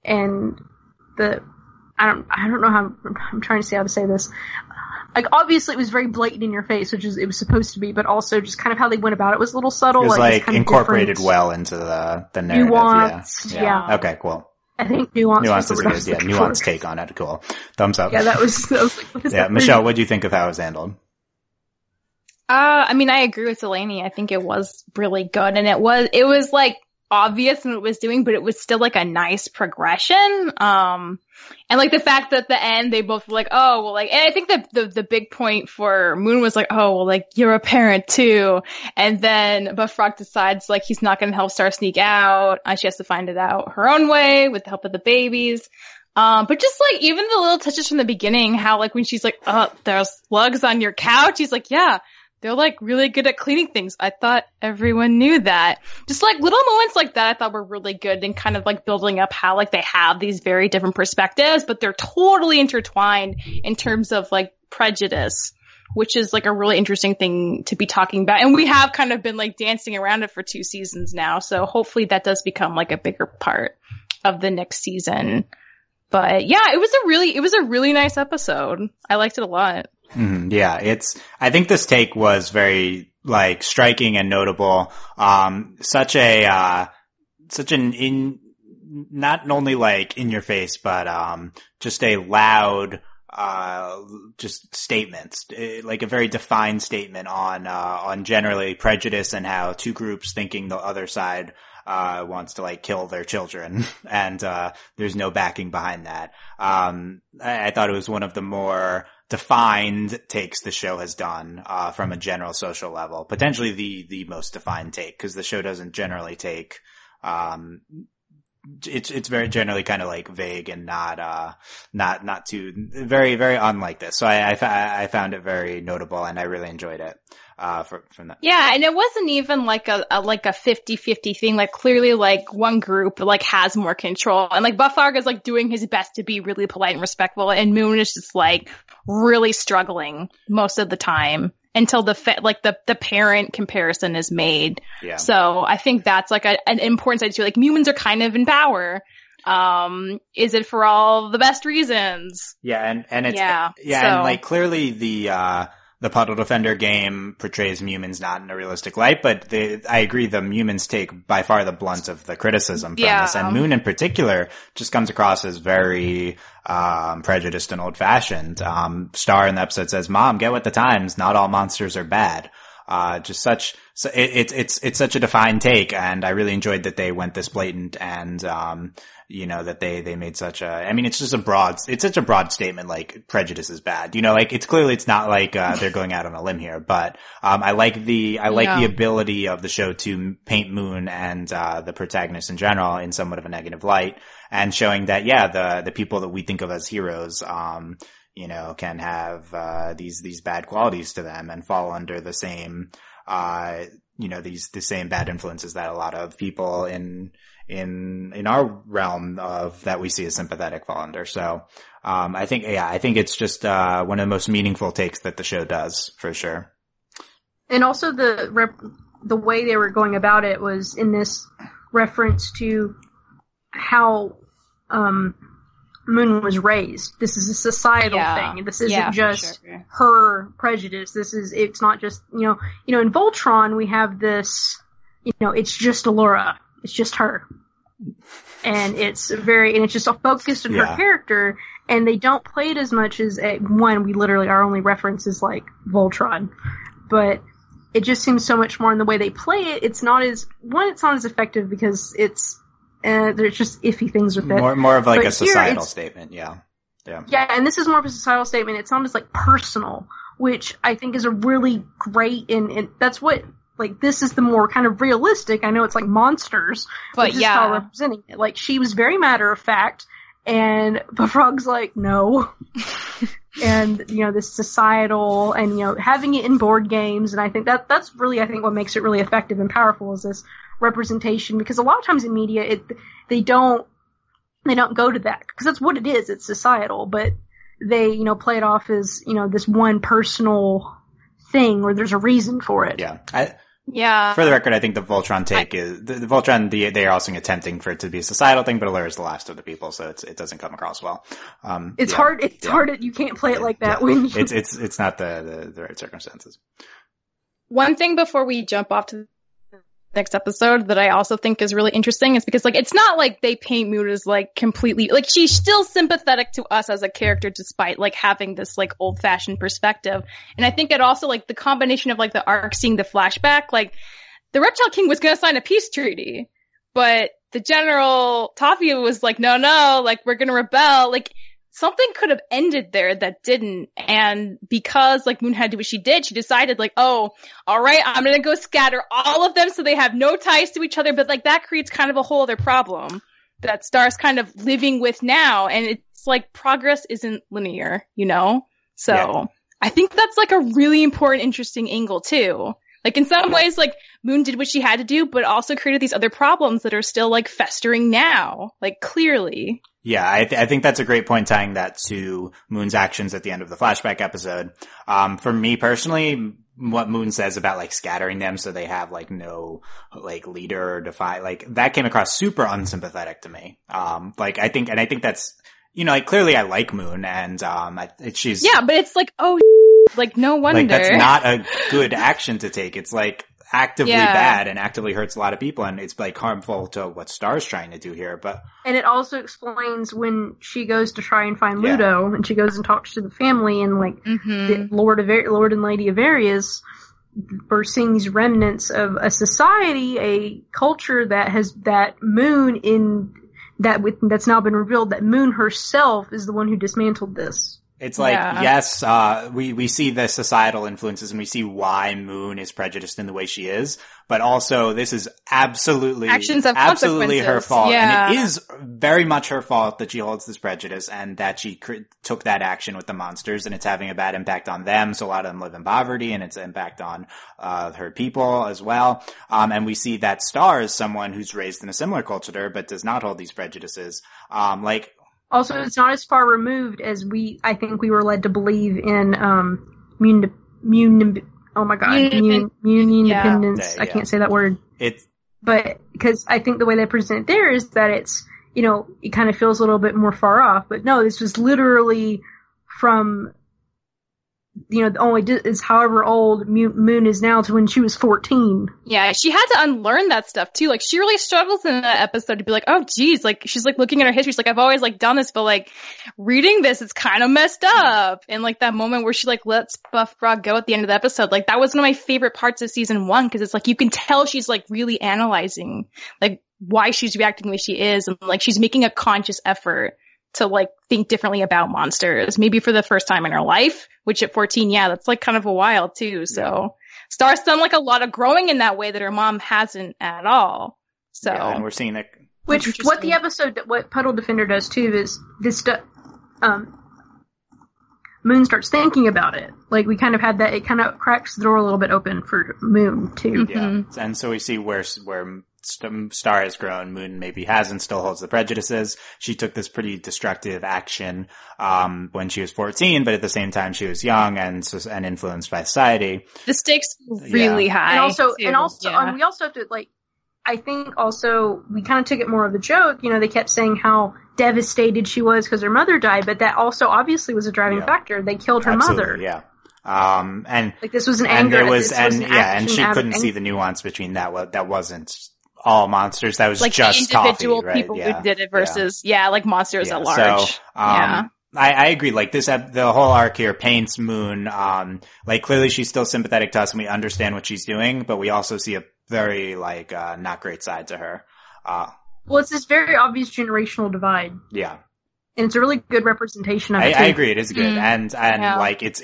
and I don't know how I'm trying to say this. Obviously it was very blatant in your face, which is it was supposed to be, but also just kind of how they went about it was a little subtle. It was incorporated well into the narrative. Nuanced, yeah. Okay, cool. I think nuanced is good. Yeah, nuanced take on it. Cool. Thumbs up. Yeah, that was what is that? Michelle, what do you think of how it was handled? I mean, I agree with Delaney. I think it was really good, and it was obvious what it was doing, but it was still a nice progression. And the fact that at the end they both were oh, well, and I think that the big point for Moon was oh, well, you're a parent too. And then Buffrog decides he's not going to help Star sneak out. She has to find it out her own way with the help of the babies. But just even the little touches from the beginning, how when she's oh, there's slugs on your couch. He's yeah. They're really good at cleaning things. I thought everyone knew that. Just little moments like that I thought were really good, and kind of building up how they have these very different perspectives, but they're totally intertwined in terms of prejudice, which is a really interesting thing to be talking about. And we have kind of been dancing around it for 2 seasons now. So hopefully that does become a bigger part of the next season. But yeah, it was a really nice episode. I liked it a lot. Mm-hmm. Yeah, I think this take was very, striking and notable. Not only in your face, but, just a loud, just statements, a very defined statement on generally prejudice and how two groups thinking the other side wants to kill their children, and there's no backing behind that. I thought it was one of the more defined takes the show has done from a general social level, potentially the most defined take, because the show doesn't generally take it's very generally kind of vague and not too very, very unlike this. So I found it very notable, and I really enjoyed it. From that. Yeah, and it wasn't even a 50-50 thing. Clearly one group has more control, and Buffrog is doing his best to be really polite and respectful, and Moon is just really struggling most of the time until the parent comparison is made. Yeah. So I think that's an important side too. Mewmans are kind of in power. Is it for all the best reasons? Yeah, and it's and clearly the Puddle Defender game portrays Mewmans not in a realistic light, but I agree the Mewmans take by far the blunt of the criticism from this, and Moon in particular just comes across as very prejudiced and old-fashioned. Star in the episode says, "Mom, get with the times. Not all monsters are bad." It's such a defined take, and I really enjoyed that they went this blatant, and that they made such it's such a broad statement, prejudice is bad. It's not they're going out on a limb here, but I like the ability of the show to paint Moon and the protagonist in general in somewhat of a negative light, and showing that the people that we think of as heroes can have these bad qualities to them and fall under the same the same bad influences that a lot of people in our realm that we see as sympathetic fall under. So, I think it's just, one of the most meaningful takes that the show does, for sure. And also the way they were going about it was in this reference to how, Moon was raised. This is a societal thing. This isn't just her prejudice. It's not just, in Voltron we have this, it's just Allura. It's just her. And it's just focused on her character, and they don't play it as much as our only reference is like Voltron. But it just seems so much more in the way they play it. It's not as effective because there's just iffy things with it. More of like a societal statement, yeah. Yeah, and this is more of a societal statement. It's not as like personal, which I think is a really great, and that's what, like, this is the more kind of realistic. I know it's like monsters, but this is how I'm representing it. Like, she was very matter of fact, but Frog's like, no. And, this societal, and, having it in board games, and I think that's really, what makes it really effective and powerful is this representation, because a lot of times in media they don't go to that, because that's what it is. It's societal, but they play it off as this one personal thing where there's a reason for it. For the record, I think the Voltron take is the Voltron. They are also attempting for it to be a societal thing, but Allura is the last of the people, so it doesn't come across well. It's hard. It's hard. You can't play it like that when it's not the right circumstances. One thing before we jump off to next episode that I also think is really interesting is because, like, it's not like they paint Moon as, like, completely, like, she's still sympathetic to us as a character despite, like, having this, like, old-fashioned perspective. And I think it also, like, the combination of, like, the arc seeing the flashback, like, the Reptile King was gonna sign a peace treaty, but the General Tapia was like, no, like, we're gonna rebel. Like, something could have ended there that didn't. And because, like, Moon had to do what she did, she decided, like, oh, all right, I'm gonna go scatter all of them so they have no ties to each other. But, like, that creates kind of a whole other problem that Star's kind of living with now. And it's like, progress isn't linear, So I think that's, like, a really important, interesting angle, too. Like, in some ways, like, Moon did what she had to do, but also created these other problems that are still, like, festering now. Like, clearly. Yeah, I think that's a great point, tying that to Moon's actions at the end of the flashback episode. For me personally, what Moon says about, like, scattering them so they have, like, no, like, leader or defy, like, that came across super unsympathetic to me. I think that's, like, clearly I like Moon, and, she's... Yeah, but it's like, oh, like, no wonder. Like, that's not a good action to take. It's, like, actively bad and actively hurts a lot of people, and it's, like, harmful to what Star's trying to do here, but... And it also explains when she goes to try and find Ludo, and she goes and talks to the family, and, like, the Lord and Lady of Arius, we're seeing these remnants of a society, a culture that Moon that's now been revealed that Moon herself is the one who dismantled this. It's like, yes, we see the societal influences and we see why Moon is prejudiced in the way she is, but also this is absolutely her fault. Yeah. And it is very much her fault that she holds this prejudice and that she took that action with the monsters, and it's having a bad impact on them. So a lot of them live in poverty, and it's an impact on, her people as well. And we see that Star is someone who's raised in a similar culture to her, but does not hold these prejudices. Also, it's not as far removed as I think we were led to believe in Mewni Independence. I can't say that word. But because I think the way they present it there is that it's, it kind of feels a little bit more far off. But no, this was literally from, only is however old Moon is now to when she was 14. Yeah, she had to unlearn that stuff too. Like, she really struggles in that episode to be like, oh geez, like, she's like looking at her history, she's like, I've always like done this, but like reading this, it's kind of messed up. And like that moment where she like lets Buff Frog go at the end of the episode, like that was one of my favorite parts of season 1, because it's like you can tell she's like really analyzing like why she's reacting the way she is, and like she's making a conscious effort to like think differently about monsters, maybe for the first time in her life, which at 14, that's like kind of a while too. So Star's done like a lot of growing in that way that her mom hasn't at all. So and we're seeing that. Which what Puddle Defender does too is this. Moon starts thinking about it. Like, we kind of had that, it kind of cracks the door a little bit open for Moon, too. Yeah. And so we see where Star has grown. Moon maybe hasn't, still holds the prejudices. She took this pretty destructive action, when she was 14, but at the same time she was young and influenced by society. The stakes were really high. And also, we also have to, like, I think also we kind of took it more of a joke. You know, they kept saying how devastated she was because her mother died, but that also obviously was a driving factor. They killed her mother. Yeah. And like this was an anger. And she couldn't see the nuance between that. That wasn't all monsters. That was like just the individual coffee, right? people who did it versus like monsters at large. So, I agree. Like the whole arc here paints Moon, like clearly she's still sympathetic to us and we understand what she's doing, but we also see a very not great side to her. Well, it's this very obvious generational divide. Yeah. And it's a really good representation of it. I agree. It is good. And like, it's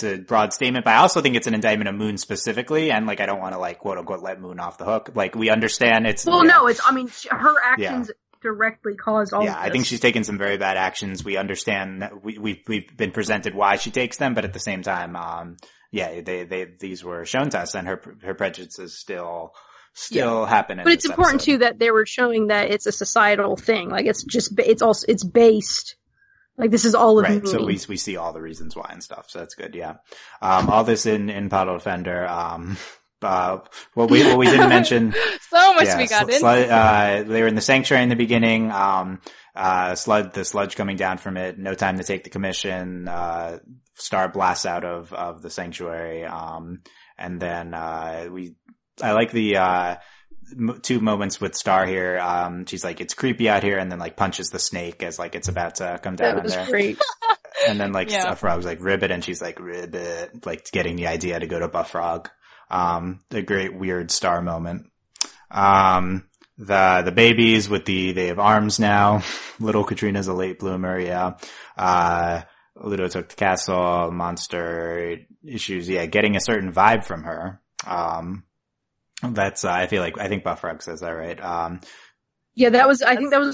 a broad statement, but I also think it's an indictment of Moon specifically. And like, I don't want to like, quote unquote, let Moon off the hook. Like, we understand it's. Well, no, I mean, her actions directly cause all of this. I think she's taken some very bad actions. We understand that we've been presented why she takes them, but at the same time, these were shown to us and her prejudices still happen. But it's important too that they were showing that it's a societal thing. Like it's based. Like this is all of right. Mewni. So we see all the reasons why and stuff. So that's good. Yeah. All this in Puddle Defender. What we didn't mention. So much we got in. They were in the sanctuary in the beginning. The sludge coming down from it. No time to take the commission. Star blasts out of the sanctuary. And then I like the two moments with Star here. She's like, it's creepy out here, and then like punches the snake as like it's about to come down on there. That was great. And then like a frog's like ribbit, and she's like ribbit, like getting the idea to go to Buff Frog. A great weird Star moment. The babies they have arms now. Little Katrina's a late bloomer. Yeah. Ludo took the castle, monster issues. Yeah. Getting a certain vibe from her. That's, I think Buff Frog says that, right? I think that was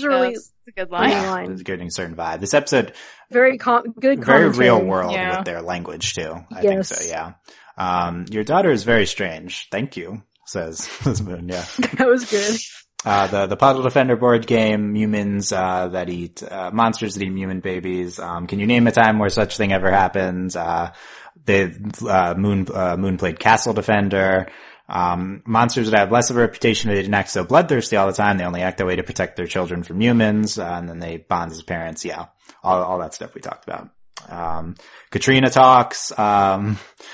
a really a good line. Yeah, it was getting a certain vibe. This episode, very good very commentary. real world with their language too. I think so, yeah. Your daughter is very strange. Thank you, says Moon, yeah. That was good. The Puddle Defender board game, humans, that eat, monsters that eat human babies. Can you name a time where such thing ever happens? Moon played Castle Defender. Monsters that have less of a reputation, they didn't act so bloodthirsty all the time. They only act that way to protect their children from humans, and then they bond as parents. Yeah. All that stuff we talked about. Katrina talks.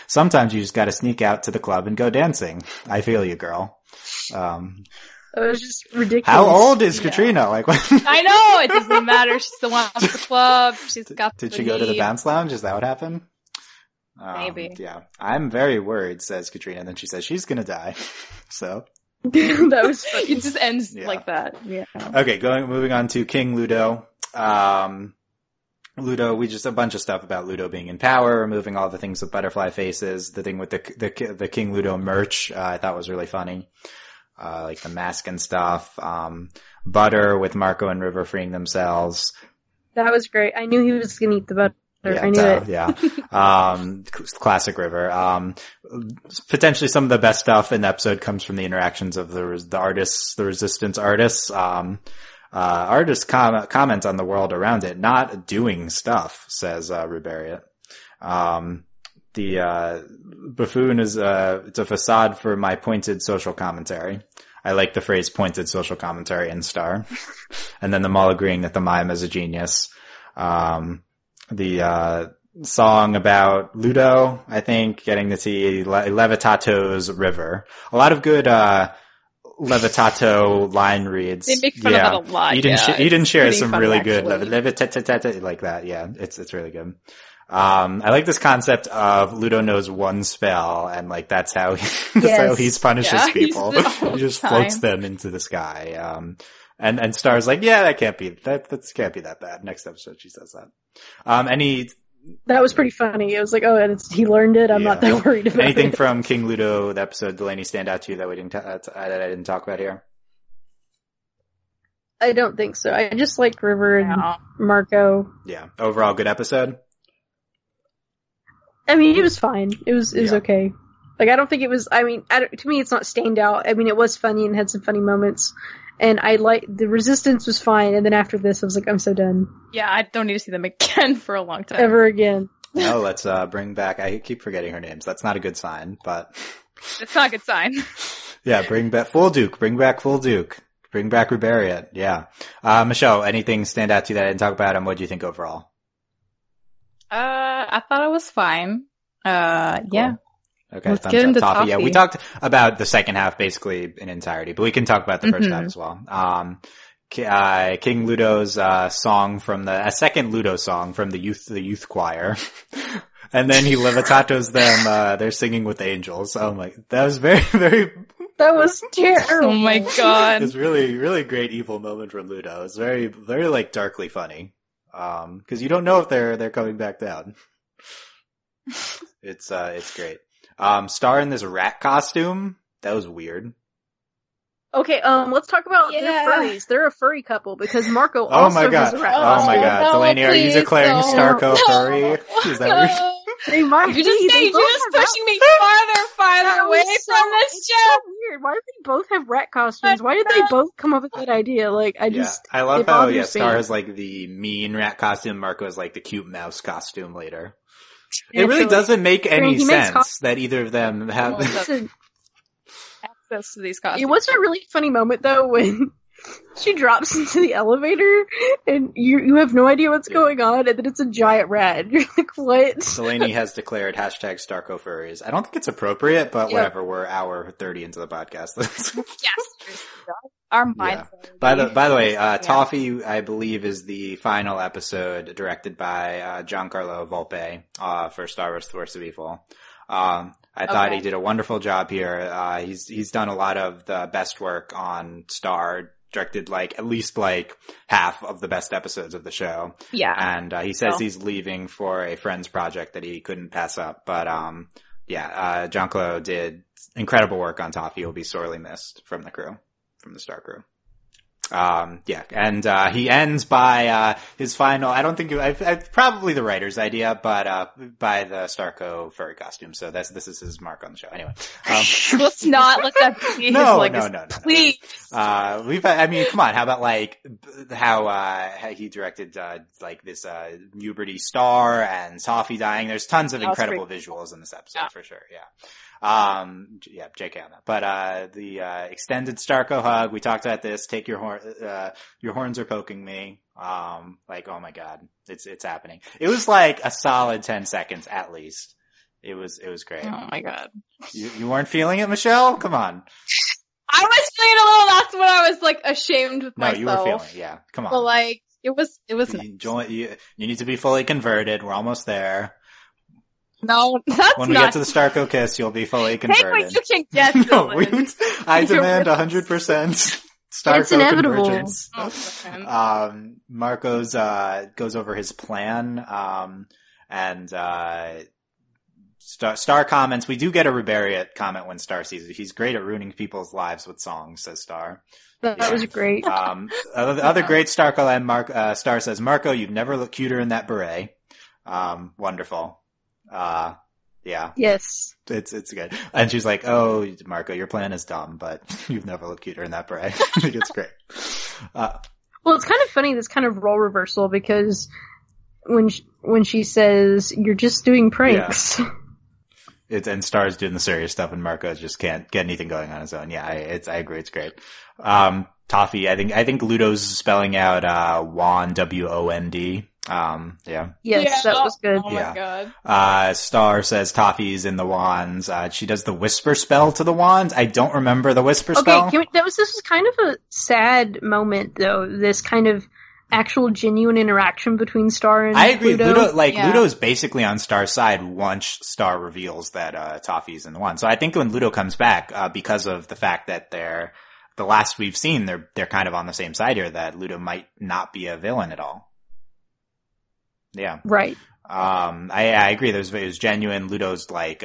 Sometimes you just gotta sneak out to the club and go dancing. I feel you, girl. It was just ridiculous. How old is Katrina? Like, what? I know, it doesn't matter. She still wants the club. She's got Did she go to the bounce lounge? Is that what happened? Maybe. Yeah. I'm very worried, says Katrina, and then she says she's gonna die. So. That was funny. It just ends like that. Yeah. Okay, moving on to King Ludo. Ludo, a bunch of stuff about Ludo being in power, removing all the things with butterfly faces, the thing with the King Ludo merch, I thought was really funny. Like the mask and stuff. Butter with Marco and River freeing themselves. That was great. I knew he was gonna eat the butter. Yeah, I knew it. Yeah. Classic River. Potentially some of the best stuff in the episode comes from the interactions of the artists, the resistance artists. Artists comment on the world around it, not doing stuff, says, Rubariot. The buffoon is it's a facade for my pointed social commentary. I like the phrase pointed social commentary in Star. And then them all agreeing that the mime is a genius. The song about Ludo, I think, getting to see Levitato's River. A lot of good, Levitato line reads. They make fun of that a lot. Eden shares some really good actually. like that. Yeah, it's really good. I like this concept of Ludo knows one spell, and like that's how he punishes people. He just floats them into the sky. And Star's like, yeah, that can't be that bad. Next episode, she says that. That was pretty funny. It was like, he learned it. I'm not that worried about anything it. from King Ludo, the episode, Delaney, stand out to you that we didn't, that I didn't talk about here? I don't think so. I just like River and Marco. Yeah. Overall, good episode? I mean, it was fine. It was okay. Like, I don't think it was, I mean, to me, it's not stained out. I mean, it was funny and had some funny moments. And the Resistance was fine, and then after this, I was like, I'm so done. Yeah, I don't need to see them again for a long time. Ever again. No, let's bring back, I keep forgetting her names. That's not a good sign, but... It's not a good sign. Yeah, bring back Full Duke. Bring back Rubariat. Yeah. Michelle, anything stand out to you that I didn't talk about, and what do you think overall? I thought it was fine. Cool. Yeah. Okay, let's thumbs get up. into Toffee. Toffee. Yeah, we talked about the second half basically in entirety, but we can talk about the first half as well. King Ludo's song from a second Ludo song from the youth choir. And then he levitatos them, they're singing with angels. Oh my, that was very, very... That was terrible. Oh my god. It was really, really great evil moment from Ludo. It was very, very like darkly funny. Cause you don't know if they're coming back down. It's great. Star in this rat costume. That was weird. Okay, let's talk about their furries. They're a furry couple because Marco Oh also my god. has a rat Oh costume. my god. No, Delaney, are you please declaring don't. Starco No. furry? Is that what you're... They might You're just pushing me farther away from this show. So weird. Why do they both have rat costumes? Why did they both come up with that idea? Like, I love it how, bothers Star me. has like the mean rat costume, Marco has like the cute mouse costume later. Yeah, It really so, doesn't make any he makes sense that either of them have... Access to these costumes. It was a really funny moment though when she drops into the elevator and you have no idea what's going on, and then it's a giant rat. And you're like, what? Delaney has declared hashtag Starco furries. I don't think it's appropriate, but whatever. We're hour 30 into the podcast. Yes. Our minds. By the way, Toffee, I believe, is the final episode directed by Giancarlo Volpe for Star Wars: The Force of Evil. I thought he did a wonderful job here. He's done a lot of the best work on Star, directed like at least like half of the best episodes of the show. Yeah. And he says he's leaving for a friend's project that he couldn't pass up. But Giancarlo did incredible work on Toffee. He'll be sorely missed from the crew, from the Star crew. And he ends by his final, I don't think probably the writer's idea, but by the Starco furry costume. So this is his mark on the show. Anyway, Let's not let that be his legacy. No. Please. I mean, come on. How about like how he directed like this Uberty Star and Toffee dying? There's tons of incredible visuals in this episode for sure. Yeah. JK on that. But the extended Starco hug, we talked about this. Take your horns are poking me. Like, oh my god, it's happening. It was like a solid 10 seconds at least. It was great. Oh my god. You weren't feeling it, Michelle? Come on. I was feeling a little, that's when I was like ashamed with myself. No, you were feeling it, yeah. Come on. But like, it was nice. You need to be fully converted. We're almost there. No, that's when we get to the Starco kiss, you'll be fully converted. Take what you can get, No, I demand 100% Starco convergence. Marco's goes over his plan, and Star comments. We do get a Rubariat comment when Star sees it. He's great at ruining people's lives with songs, says Star. That was great. Other great Starco and Star says, Marco, you've never looked cuter in that beret. Wonderful. Yeah. Yes. It's good. And she's like, oh, Marco, your plan is dumb, but you've never looked cuter in that beret. I think it's great. Well, it's kind of funny, this kind of role reversal, because when she says, you're just doing pranks. Yeah. And Star's doing the serious stuff and Marco just can't get anything going on his own. Yeah, I agree. It's great. Toffee, I think Ludo's spelling out, Wand, W-O-N-D. Yeah. Yes, that was good. Oh my god. Star says Toffee's in the wands. She does the whisper spell to the wands. I don't remember the whisper spell. Okay, this was kind of a sad moment though. This kind of actual genuine interaction between Star and I agree. Ludo. Ludo is basically on Star's side once Star reveals that, Toffee's in the wand. So I think when Ludo comes back, because of the fact that the last we've seen, they're kind of on the same side here, that Ludo might not be a villain at all. Yeah. Right. I agree. It was genuine. Ludo's like,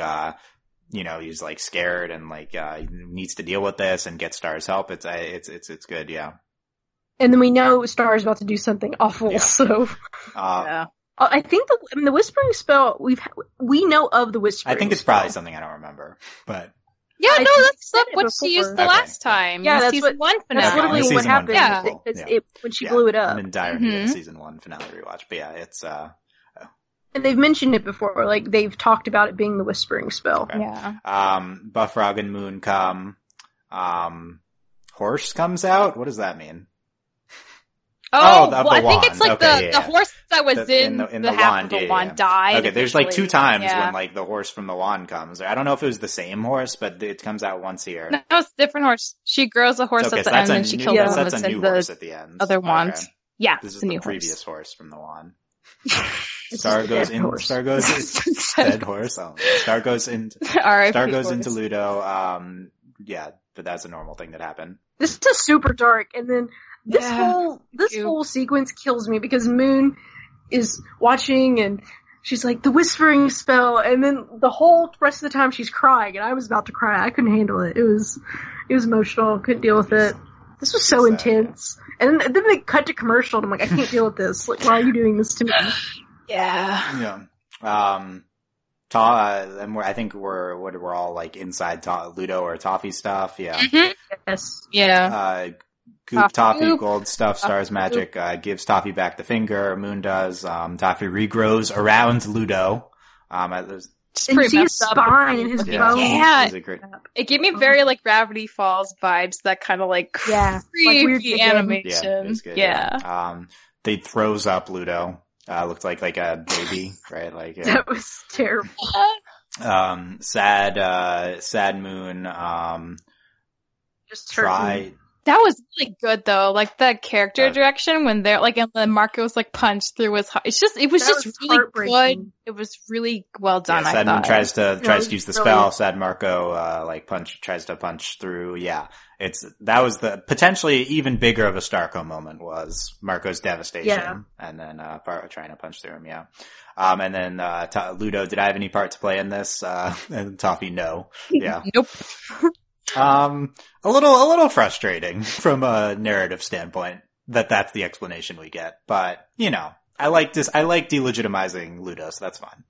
he's like scared and like, he needs to deal with this and get Star's help. It's good. Yeah. And then we know Star is about to do something awful, so. Yeah. I think the whispering spell we know of the whispering. I think it's probably something I don't remember, but yeah, I no, think that's said what it she used the before. last time. Yeah, in that's season what- 1 finale. That's literally Season what one happened. finale. Because Yeah. when she blew it up. I'm in dire need of season 1 finale rewatch. But yeah, it's And they've mentioned it before, like they've talked about it being the whispering spell. okay. Yeah. Buffrog and Moon come. Horse comes out. What does that mean? Oh, of well, the I think wand. it's like Okay, the yeah. horse that was in the half of the wand died. Okay, there's like 2 times Yeah. when like the horse from the wand comes. I don't know if it was the same horse, but it comes out once here. No, it's a different horse. She grows a horse Okay, at so the end that's and she new, kills him. that's It's a in new the horse at the end. other wand. Okay. Yeah, This it's is a new the previous horse. horse from the wand. It's Star just a goes dead in. horse. Star goes in. Dead horse. Oh, Star goes into. R.I.P. Star goes horse. into Ludo. Yeah, but that's a normal thing that happened. This is super dark, and then this Yeah. whole sequence kills me because Moon is watching and she's like the whispering spell, and then the whole rest of the time she's crying, and I was about to cry. I couldn't handle it. It was emotional. Couldn't deal with it. This was so Sad, intense. And then they cut to commercial, and I'm like, I can't deal with this. Like, why are you doing this to me? Yeah. Yeah. And I think we're all like inside Ludo or Toffee stuff. Yeah. Mm-hmm. Yes. Yeah. Goop Toffee, Goop. gold stuff, Star's magic, gives Toffee back the finger, Moon does, Toffee regrows around Ludo. It's And you pretty see his messed up. spine and his Yeah. bones. Yeah. It's a great, It gave me very like Gravity Falls vibes, that kind of like Yeah. Like creepy weird again. yeah, animation. it was good. Yeah. They throws up Ludo. Looked like a baby, right? Like, yeah. That was terrible. Sad Moon, Just hurt me. try, That was really good though, like that character direction when they're like, and then Marco's like punched through his heart. It was That just was really heartbreaking. good. It was really well done. yeah, I Sad Moon thought. tries to use the spell. brilliant. Sad Marco, tries to punch through. Yeah. That was the potentially even bigger of a Starco moment was Marco's devastation. Yeah. And then, trying to punch through him. Yeah. And then, Ludo, did I have any part to play in this? And Toffee, no. Yeah. Nope. A little frustrating from a narrative standpoint that's the explanation we get. But, you know, I like delegitimizing Ludo, so that's fine.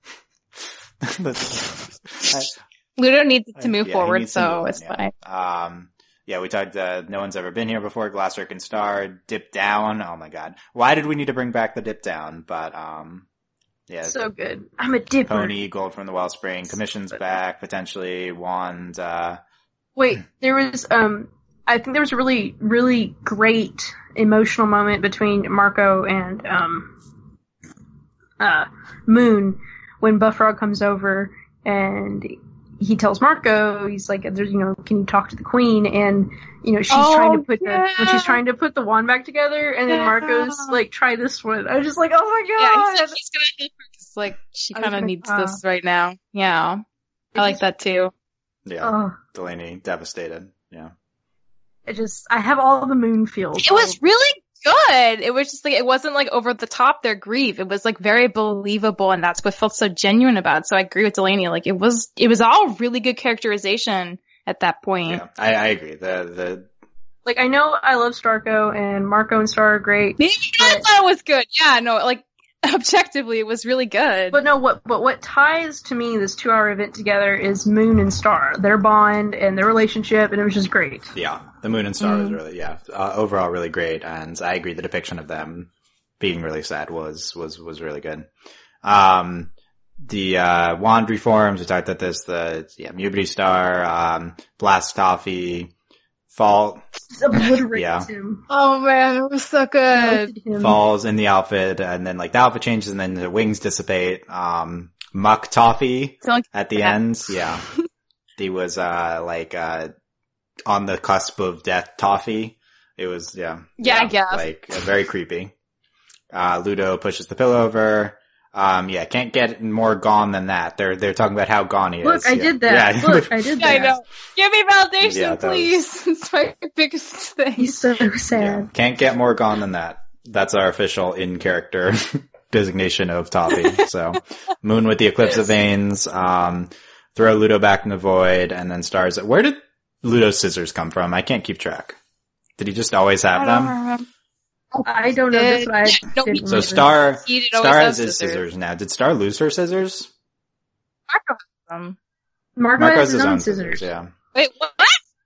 Ludo needs to move Yeah, he forward, needs to move so on, it's yeah. fine. Yeah, we talked, no one's ever been here before, Glassrick and Star, dip down, oh my god. Why did we need to bring back the dip down? But, yeah. So good. I'm a dipper. Pony, Gold from the Wellspring, Commission's back, potentially, Wand, Wait, there was, I think there was a really, really great emotional moment between Marco and, Moon when Buffrog comes over and he tells Marco, he's like, there's, can you talk to the queen? And, she's trying to put when she's trying to put the wand back together, and then Marco's like, try this one. I was just like, oh my god! Yeah, he's gonna help her 'cause, like, she I was kind of like, needs this right now. Yeah. I like that too. yeah, Oh, Delaney, devastated, yeah. I have all the Moon feels. It was really good. It was just like, it wasn't like over the top, their grief. It was like very believable, and that's what felt so genuine about it. So I agree with Delaney. Like, it was all really good characterization at that point. Yeah, I agree. Like, I know I love Starco, and Marco and Star are great. I thought it was good. Yeah, no, like, objectively, it was really good. But no, what ties to me this 2-hour event together is Moon and Star, their bond and their relationship, and it was just great. Yeah, the Moon and Star was really, overall really great, and I agree the depiction of them being really sad was really good. The wand reforms, we talked about this, Mewni Star, Blast Toffee, Fall, Obliterates him. Oh man, it was so good. Him. falls in the outfit, and then like the outfit changes, and then the wings dissipate. Muck Toffee at the end, yeah. He was on the cusp of death Toffee. It was, I guess. like very creepy. Ludo pushes the pillow over. Can't get more gone than that. They're talking about how gone he is. Look, I did that. Yeah. Look, I did that. I know. Give me validation, Yeah, that please. It's my biggest thing. He's so sad. Yeah. Can't get more gone than that. That's our official in-character designation of Toffee. So, Moon with the Eclipse of Veins, throw Ludo back in the void, and then Stars. Where did Ludo's scissors come from? I can't keep track. Did he just always have them? I don't know this one. I No, didn't So remember. Star has his scissors now. Did Star lose her scissors? Marco Marco has has his own scissors. yeah. Wait, what?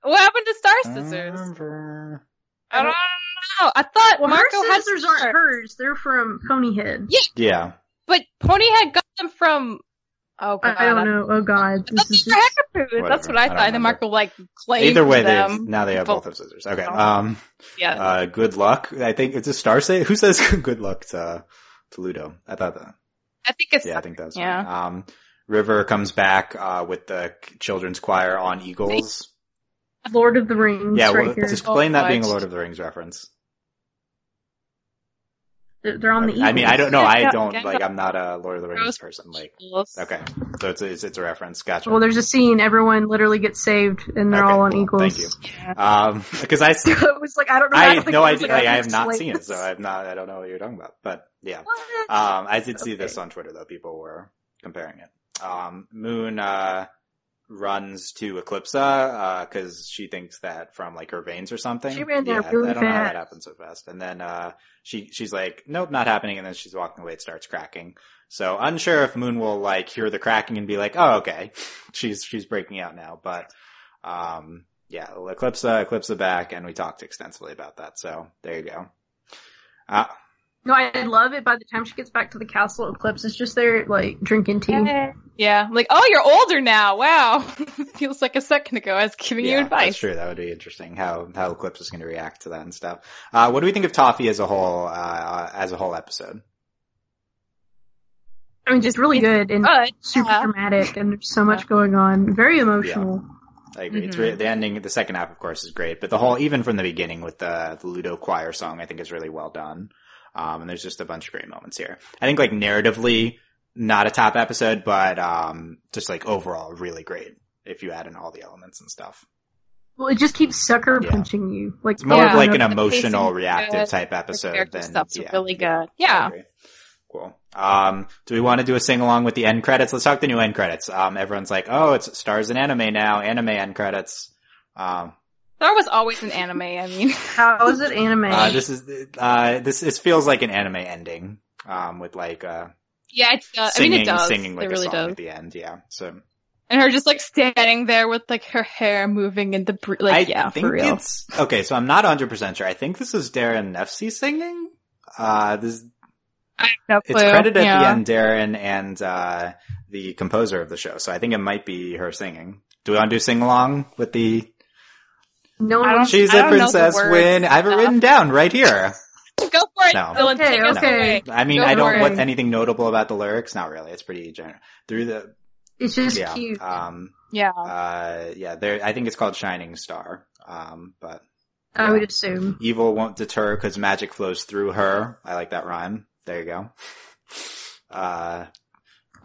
What happened to Star's I don't scissors? remember. I don't know. I thought Well, Marco her had scissors aren't hers. They're from Ponyhead. Yeah. But Ponyhead got them from. Oh god, I don't know. Oh god, I thought this is these were just. Hecatoons. That's what I thought. And then remember. Marco claimed Either way, them. now they have both have scissors. Okay. Yeah. Good luck. I think it's a Star say. Who says good luck to Ludo? I thought that. I think it's. Yeah, I think that's Yeah. right. River comes back with the children's choir on Eagles. Lord of the Rings. Yeah, right well, here. explain that being a Lord of the Rings reference. They're on the Eagles. I mean, I don't know. Yeah, I'm not a Lord of the Rings person. Okay. So it's a reference. Gotcha. Well, there's a scene. Everyone literally gets saved, and they're all on cool. Eagles. Thank you. Because I it was like I don't know. I how to have think no it was idea. like, I have not explain seen it, this. so I don't know what you're talking about. But yeah, What? I did see this on Twitter though. People were comparing it. Moon runs to Eclipsa because she thinks that from her veins or something. She ran there yeah, really I don't know how fast. that happened so fast. And then she's like, nope, not happening. And then she's walking away. It starts cracking. So unsure if Moon will hear the cracking and be like, oh, okay, she's breaking out now. But yeah, Eclipsa back, and we talked extensively about that. So there you go. No, I love it. By the time she gets back to the castle, Eclipse is just there, drinking tea. Yeah. Oh, you're older now. Wow. Feels like a second ago I was giving you advice. That's true. That would be interesting. How Eclipse is going to react to that and stuff. What do we think of Toffee as a whole episode? I mean, just really good and super dramatic, and there's so much going on. Very emotional. Yeah. I agree. Mm-hmm. The ending, the second half, of course, is great, but the whole, even from the beginning with the Ludo choir song, I think is really well done. And there's just a bunch of great moments here. I think narratively, not a top episode, but just overall really great if you add in all the elements and stuff. Well, it just keeps sucker punching you. It's more of an emotional, reactive type episode than stuff's really good. Yeah. Cool. Do we want to do a sing along with the end credits? Let's talk the new end credits. Everyone's like, oh, it's Stars in anime now, anime end credits. There was always an anime. I mean, how is it anime? This feels like an anime ending. With yeah, it does. Singing, it does. Singing it a really song does. at the end. Yeah. So. And her just standing there with her hair moving in the for real. Okay, so I'm not 100% sure. I think this is Darren Nefsey singing. I have no clue. It's credited at the end, Darren and the composer of the show. So I think it might be her singing. Do we want to do sing along with the? No, she's a princess when I have it written down right here. Go for it. No. Dylan, okay. I mean, I don't want anything notable about the lyrics. Not really. It's pretty general. It's just cute. Yeah. I think it's called Shining Star. But I would assume evil won't deter because magic flows through her. I like that rhyme. There you go.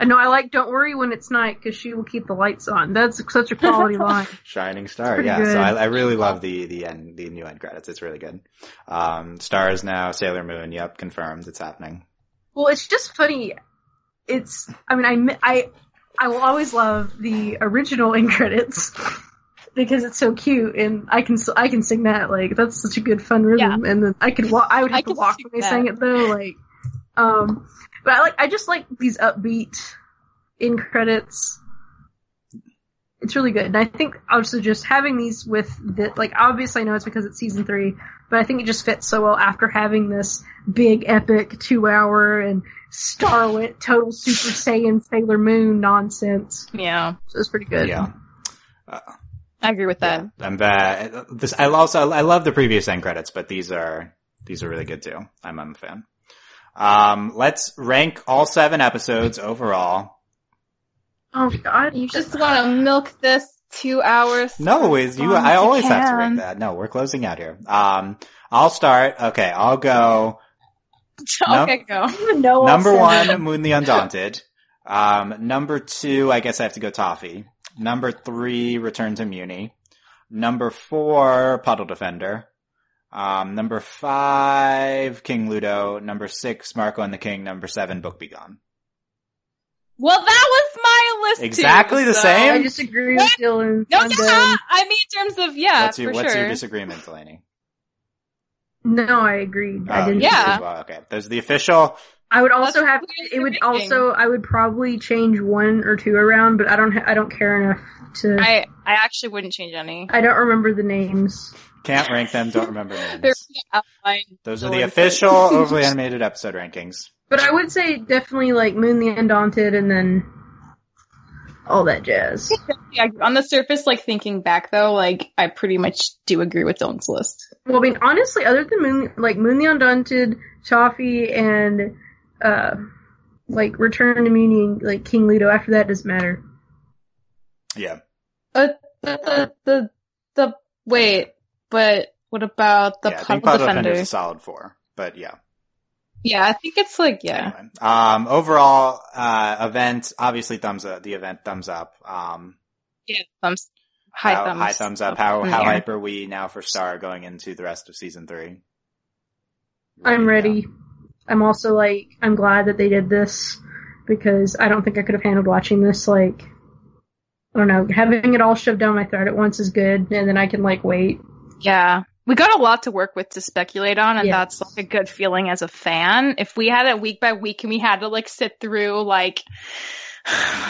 I know. I like "Don't worry when it's night" because she will keep the lights on. That's such a quality line. Shining Star, yeah. Good. So I really love the new end credits. It's really good. Stars now, Sailor Moon. Yep, confirmed. It's happening. Well, it's just funny. I will always love the original end credits because it's so cute, and I can sing that. That's such a good fun rhythm, and then I would have to walk when they sang it though. But I just like these upbeat end credits. It's really good. And I think also just having these with obviously I know it's because it's season 3, but I think it just fits so well after having this big epic 2-hour and Starlit total Super Saiyan Sailor Moon nonsense. Yeah. So it's pretty good. Yeah. I agree with that. Yeah, I'm bad. I love the previous end credits, but these are really good too. I'm a fan. Let's rank all 7 episodes overall. Oh god, you just want to milk this 2 hours? No, I always have to rank that. No, we're closing out here. I'll start. Okay, I'll go. Okay, go. Number 1, Moon the Undaunted. Number 2, I guess I have to go Toffee. Number 3, Return to Mewni. Number 4, Puddle Defender. Number 5, King Ludo. Number 6, Marco and the King. Number 7, Book Be Gone. Well, that was my list exactly too, the same? I disagree with Dylan. No, I mean in terms of, What's your sure. disagreement, Delaney? No, I agreed. I didn't. Yeah. As well. Okay. There's the official. I would also have. It would also. I would probably change 1 or 2 around, but I don't care enough to. I actually wouldn't change any. I don't remember the names. Can't rank them. Don't remember names. They're Those are the official overly animated episode rankings. But I would say definitely like Moon the Undaunted, and then all that jazz. Yeah, on the surface, like thinking back though, like I pretty much do agree with Dylan's list. Well, I mean, honestly, other than Moon the Undaunted, Toffee, and like Return to Mewni, and like King Ludo. After that, doesn't matter. Yeah. Wait, but what about the I think Puddle Puddle Defender? Defender's a solid 4, but yeah. Yeah, I think it's like Anyway. Overall, event, obviously the event thumbs up. Yeah, high thumbs up. How hype are we now for Star going into the rest of season 3? I'm ready. I'm also like, I'm glad that they did this, because I don't think I could have handled watching this, like, I don't know, having it all shoved down my throat at once is good, and then I can like wait. Yeah. We got a lot to work with to speculate on, and that's like a good feeling as a fan. If we had it week by week and we had to like sit through like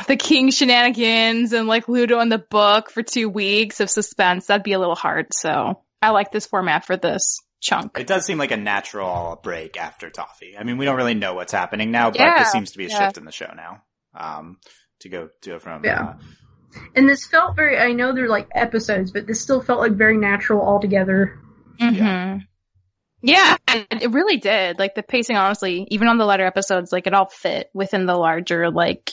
the King shenanigans and like Ludo in the book for 2 weeks of suspense, that'd be a little hard. So I like this format for this chunk. It does seem like a natural break after Toffee. I mean, we don't really know what's happening now, but this seems to be a shift in the show now. To go from and this felt very, I know they're like episodes, but this still felt like very natural altogether. Mm-hmm. Yeah, and it really did. Like the pacing, honestly, even on the latter episodes, like it all fit within the larger like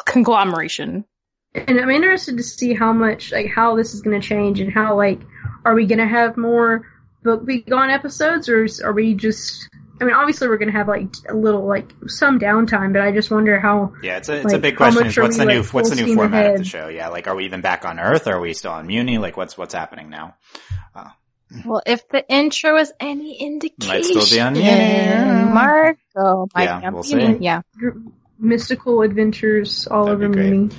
conglomeration. And I'm interested to see how much, like, how this is going to change, and how, like, are we going to have more book be gone episodes, or are we just? I mean, obviously we're going to have like a little, like, some downtime, but I just wonder how. Yeah, it's a big question. Is what's the new format of the show? Yeah, like, are we even back on Earth? Or are we still on Mewni? Like, what's happening now? Well, if the intro is any indication, might still be on Mewni. Marco might be on we'll Mewni. see. Yeah, mystical adventures all over Mewni.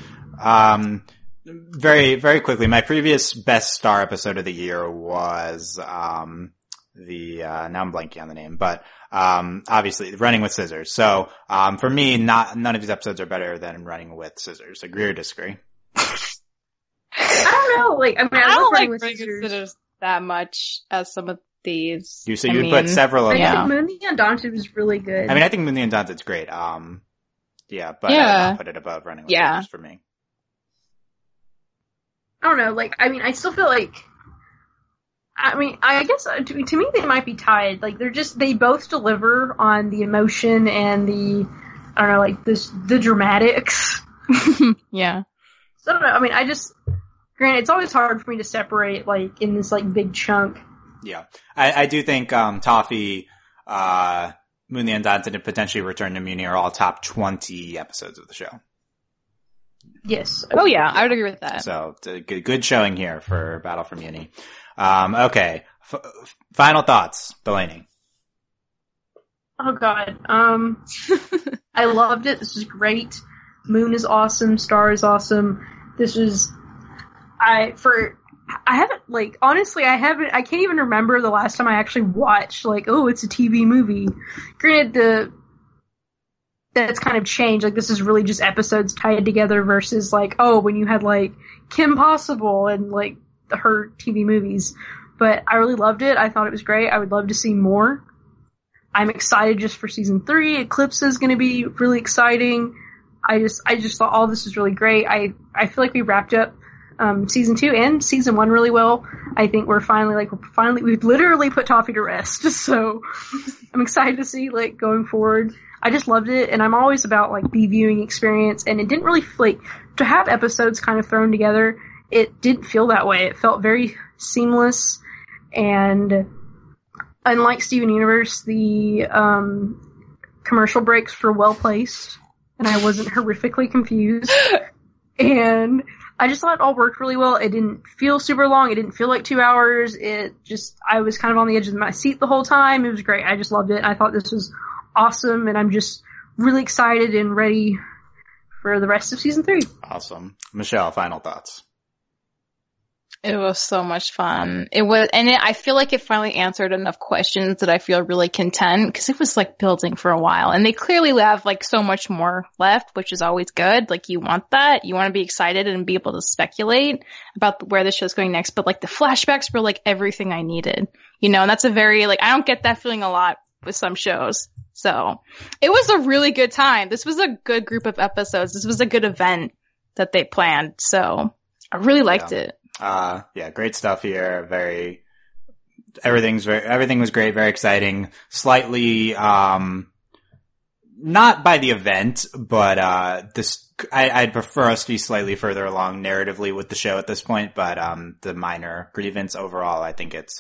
Very, very quickly, my previous best Star episode of the year was now I'm blanking on the name, but obviously Running with Scissors. So for me, none of these episodes are better than Running with Scissors. Agree or disagree? I don't know. Like, I mean, I don't like Running with Scissors that much as some of these. You would put several of them. I think Moon the Undaunted was really good. I mean, I think Moon the Undaunted's great. But I would not put it above Running with Scissors for me. I don't know, like, I mean, I still feel like, I mean, I guess, to me, they might be tied. Like, they both deliver on the emotion and the, I don't know, like, the dramatics. Yeah. So, I don't know, I mean, granted, it's always hard for me to separate, like, in this, like, big chunk. Yeah. I do think, Toffee, Moon the Undaunted, and potentially Return to Mewni are all top 20 episodes of the show. Yes. Oh yeah, I would agree with that. So, it's a good showing here for Battle for Mewni. Okay. Final thoughts, Delaney. Oh god. I loved it. This was great. Moon is awesome. Star is awesome. I can't even remember the last time I actually watched, like, oh, it's a TV movie. Granted, that's kind of changed. Like, this is really just episodes tied together versus, like, oh, when you had, like, Kim Possible and, like, her TV movies. But I really loved it. I thought it was great. I would love to see more. I'm excited just for season 3. Eclipse is going to be really exciting. I just thought all this was really great. I feel like we wrapped up season 2 and season 1 really well. I think we've literally put Toffee to rest. So I'm excited to see, like, going forward. I just loved it, and I'm always about, like, the viewing experience, and it didn't really, like, to have episodes kind of thrown together, it didn't feel that way. It felt very seamless, and unlike Steven Universe, the commercial breaks were well placed, and I wasn't horrifically confused, and I just thought it all worked really well. It didn't feel super long. It didn't feel like 2 hours. I was kind of on the edge of my seat the whole time. It was great. I just loved it. I thought this was awesome, and I'm just really excited and ready for the rest of season 3. Awesome. Michelle, final thoughts. It was so much fun. I feel like it finally answered enough questions that I feel really content, because it was like building for a while, and they clearly have like so much more left, which is always good. Like, you want that. You want to be excited and be able to speculate about where the show's going next. But like the flashbacks were like everything I needed, you know, and that's a very, like, I don't get that feeling a lot with some shows. So it was a really good time. This was a good group of episodes. This was a good event that they planned. So I really liked it. Yeah, great stuff here. Everything was great, very exciting. Slightly, not by the event, but, I'd prefer us to be slightly further along narratively with the show at this point, but, the minor grievance overall, I think it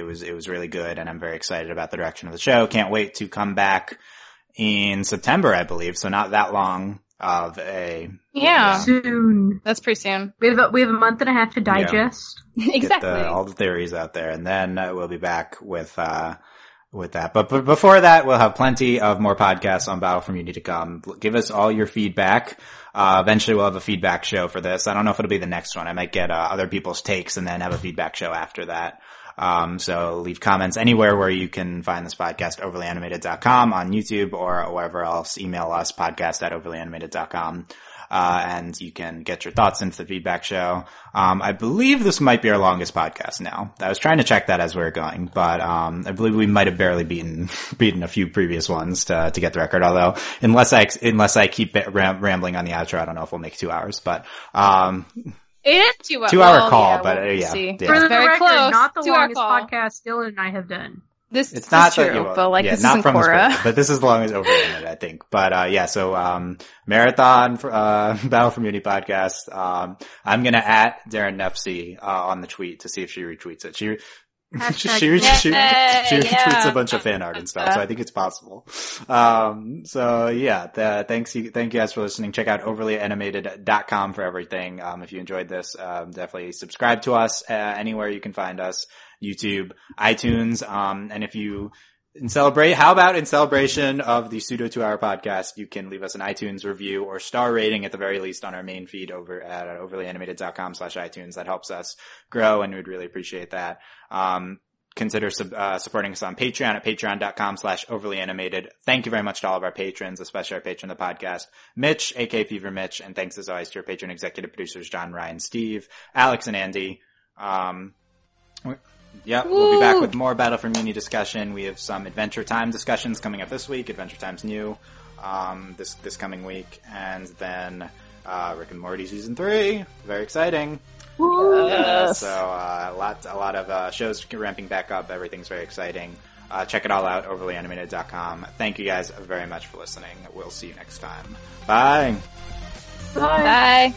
was really good, and I'm very excited about the direction of the show. Can't wait to come back in September, I believe, so not that long. Soon. That's pretty soon. We have a month and a half to digest. Yeah. Exactly. Get all the theories out there, and then we'll be back with that. But before that, we'll have plenty of more podcasts on Battle for Mewni to come. Give us all your feedback. Eventually we'll have a feedback show for this. I don't know if it'll be the next one. I might get other people's takes and then have a feedback show after that. So leave comments anywhere where you can find this podcast, overlyanimated.com, on YouTube or wherever else. Email us, podcast@overlyanimated.com. And you can get your thoughts into the feedback show. I believe this might be our longest podcast now. I was trying to check that as we were going, but, I believe we might have barely beaten a few previous ones to get the record. Although, unless I keep rambling on the outro, I don't know if we'll make 2 hours, but, it is 2 hours. 2 hour call, yeah, but we'll yeah. see. Yeah. For the Very record, close. not the 2 hour longest call. podcast Dylan and I have done. This It's is not true, that you, but like, yeah, this not isn't from this Korra. point, but this is the longest over internet, I think. But marathon for Battle for Mewni podcast. I'm gonna at Darren Nefsey on the tweet to see if she retweets it. She retweets a bunch of fan art and stuff, so I think it's possible. Thank you guys for listening. Check out overlyanimated.com for everything. If you enjoyed this, definitely subscribe to us anywhere you can find us. YouTube, iTunes, and if you in celebration of the pseudo 2 hour podcast, you can leave us an iTunes review or star rating at the very least on our main feed over at overlyanimated.com/iTunes. That helps us grow, and we'd really appreciate that. Consider supporting us on Patreon at patreon.com/overlyanimated. Thank you very much to all of our patrons, especially our patron of the podcast, Mitch, aka Fever Mitch, and thanks as always to our patron executive producers, John, Ryan, Steve, Alex, and Andy. Yep, we'll be back with more Battle for Mewni discussion. We have some Adventure Time discussions coming up this week. Adventure Time's new, this coming week. And then, Rick and Morty Season 3. Very exciting. Yes. So, a lot of, shows ramping back up. Everything's very exciting. Check it all out, overlyanimated.com. Thank you guys very much for listening. We'll see you next time. Bye. Bye.